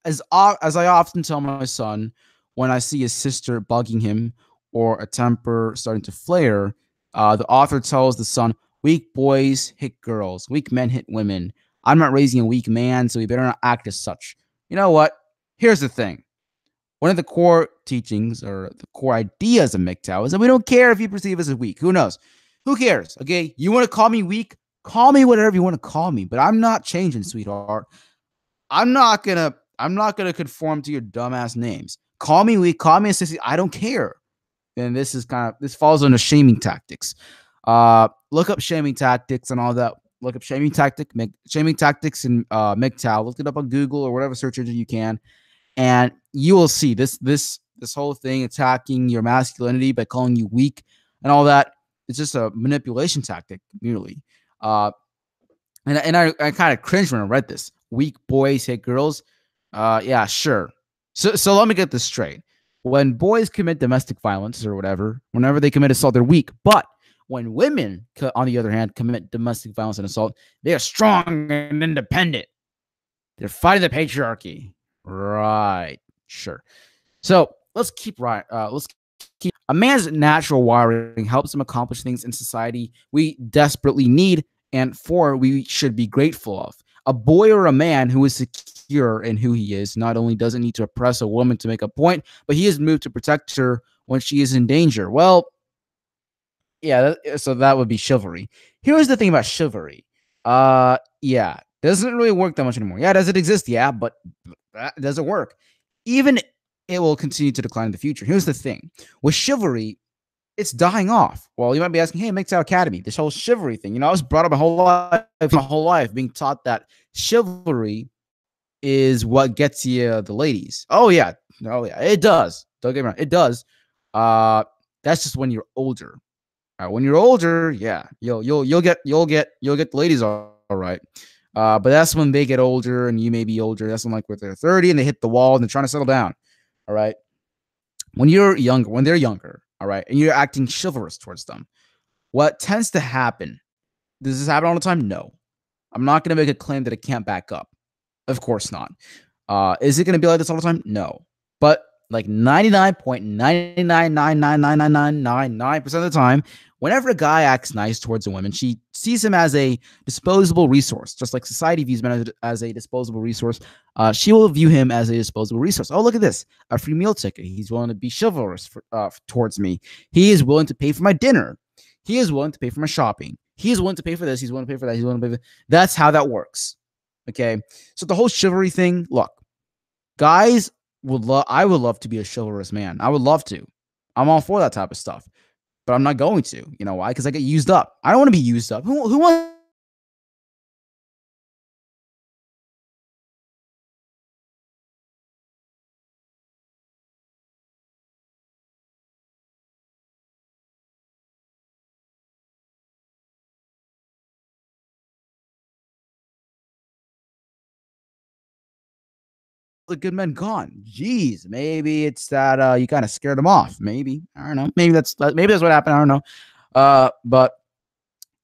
as I often tell my son, when I see his sister bugging him or a temper starting to flare, the author tells the son, "Weak boys hit girls, weak men hit women. I'm not raising a weak man, so he better not act as such." You know what? Here's the thing. One of the core teachings or the core ideas of MGTOW is that we don't care if you perceive us as weak. Who knows? Who cares? Okay, you want to call me weak? Call me whatever you want to call me, but I'm not changing, sweetheart. I'm not gonna conform to your dumbass names. Call me weak, call me a sissy. I don't care. And this falls under shaming tactics. Look up shaming tactics and all that. Look up shaming tactics and MGTOW. Look it up on Google or whatever search engine you can, and you will see this whole thing attacking your masculinity by calling you weak and all that. It's just a manipulation tactic, merely. And I kind of cringed when I read this. Weak boys hit girls. Yeah, sure. So let me get this straight. When boys commit domestic violence or whatever, whenever they commit assault, they're weak. But when women, on the other hand, commit domestic violence and assault, they are strong and independent. They're fighting the patriarchy. Right. Sure. So let's keep right. Let's keep. A man's natural wiring helps him accomplish things in society we desperately need and for we should be grateful of. A boy or a man who is secure in who he is not only doesn't need to oppress a woman to make a point, but he is moved to protect her when she is in danger. Well, yeah, so that would be chivalry. Here's the thing about chivalry. Yeah, doesn't really work that much anymore. Yeah, does it exist? Yeah, but that doesn't work. Even it will continue to decline in the future. Here's the thing. With chivalry, it's dying off. Well, you might be asking, hey, MGTOW Academy, this whole chivalry thing. I was brought up my whole life being taught that chivalry is what gets you the ladies. Oh yeah, it does. Don't get me wrong, it does. That's just when you're older. When you're older, yeah, you'll get the ladies all right. But that's when they get older and you may be older. That's when when they're 30 and they hit the wall and they're trying to settle down. All right. When they're younger, all right, and you're acting chivalrous towards them, what tends to happen? Does this happen all the time? No. I'm not going to make a claim that it can't back up. Of course not. Is it going to be like this all the time? No. But like 99.9999999% of the time, whenever a guy acts nice towards a woman, she sees him as a disposable resource, just like society views men as a disposable resource. She will view him as a disposable resource. Oh, look at this, a free meal ticket. He's willing to be chivalrous towards me. He is willing to pay for my dinner. He is willing to pay for my shopping. He is willing to pay for this. He's willing to pay for that. He's willing to pay for that. That's how that works. Okay. So the whole chivalry thing, look, guys I would love to be a chivalrous man. I would love to. I'm all for that type of stuff. But I'm not going to. You know why? Because I get used up. I don't want to be used up. Who wants the good men gone? Jeez, maybe it's that you kind of scared them off. Maybe. I don't know. Maybe that's what happened. I don't know. But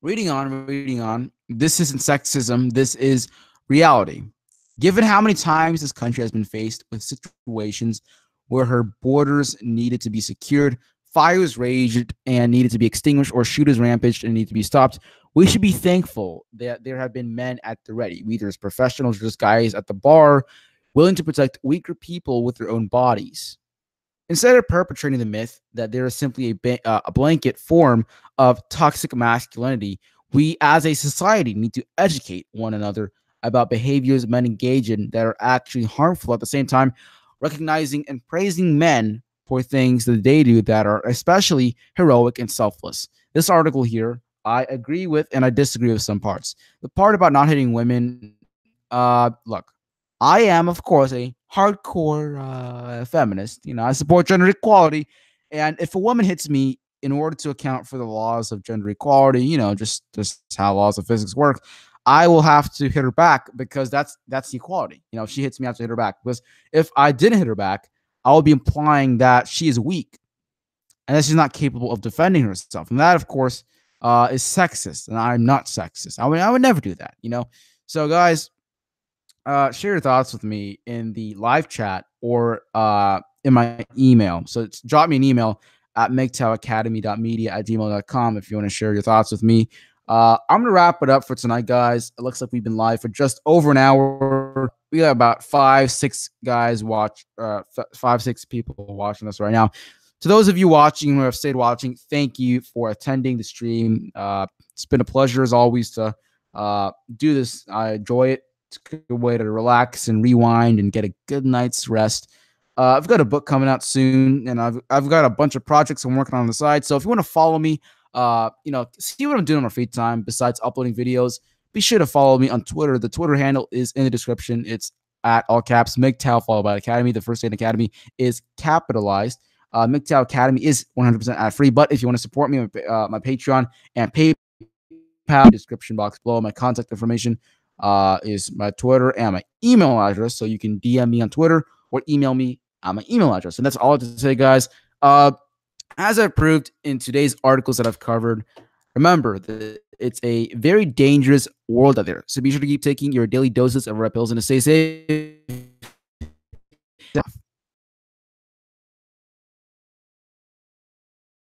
reading on. This isn't sexism. This is reality. Given how many times this country has been faced with situations where her borders needed to be secured, fires raged and needed to be extinguished, or shooters rampaged and need to be stopped, we should be thankful that there have been men at the ready, either as professionals or just guys at the bar, willing to protect weaker people with their own bodies. instead of perpetrating the myth that there is simply a blanket form of toxic masculinity, we as a society need to educate one another about behaviors men engage in that are actually harmful, at the same time recognizing and praising men for things that they do that are especially heroic and selfless. This article here, I agree with and I disagree with some parts. The part about not hitting women, look, I am, of course, a hardcore feminist. You know, I support gender equality. And if a woman hits me in order to account for the laws of gender equality, you know, just how laws of physics work, I will have to hit her back because that's equality. You know, if she hits me, I have to hit her back. Because if I didn't hit her back, I will be implying that she is weak and that she's not capable of defending herself. And that, of course, is sexist. And I'm not sexist. I would never do that. You know. So, guys, share your thoughts with me in the live chat or in my email. So drop me an email at MGTOWacademy.media@gmail.com if you want to share your thoughts with me. I'm gonna wrap it up for tonight, guys. It looks like we've been live for just over an hour. We got about 5-6 guys watch, 5-6 people watching us right now. To those of you watching who have stayed watching, thank you for attending the stream. It's been a pleasure as always to do this. I enjoy it. It's a good way to relax and rewind and get a good night's rest. I've got a book coming out soon, and I've got a bunch of projects I'm working on the side. So if you want to follow me, you know, see what I'm doing on my free time besides uploading videos, be sure to follow me on Twitter. The Twitter handle is in the description. It's at all caps MGTOW followed by Academy. The first name Academy is capitalized. MGTOW Academy is 100% ad free, but if you want to support me, my Patreon and PayPal description box below. My contact information is my Twitter and my email address, so you can DM me on Twitter or email me on my email address. And that's all I have to say, guys. As I've proved in today's articles that I've covered, remember that it's a very dangerous world out there. So be sure to keep taking your daily doses of red pills and to stay safe.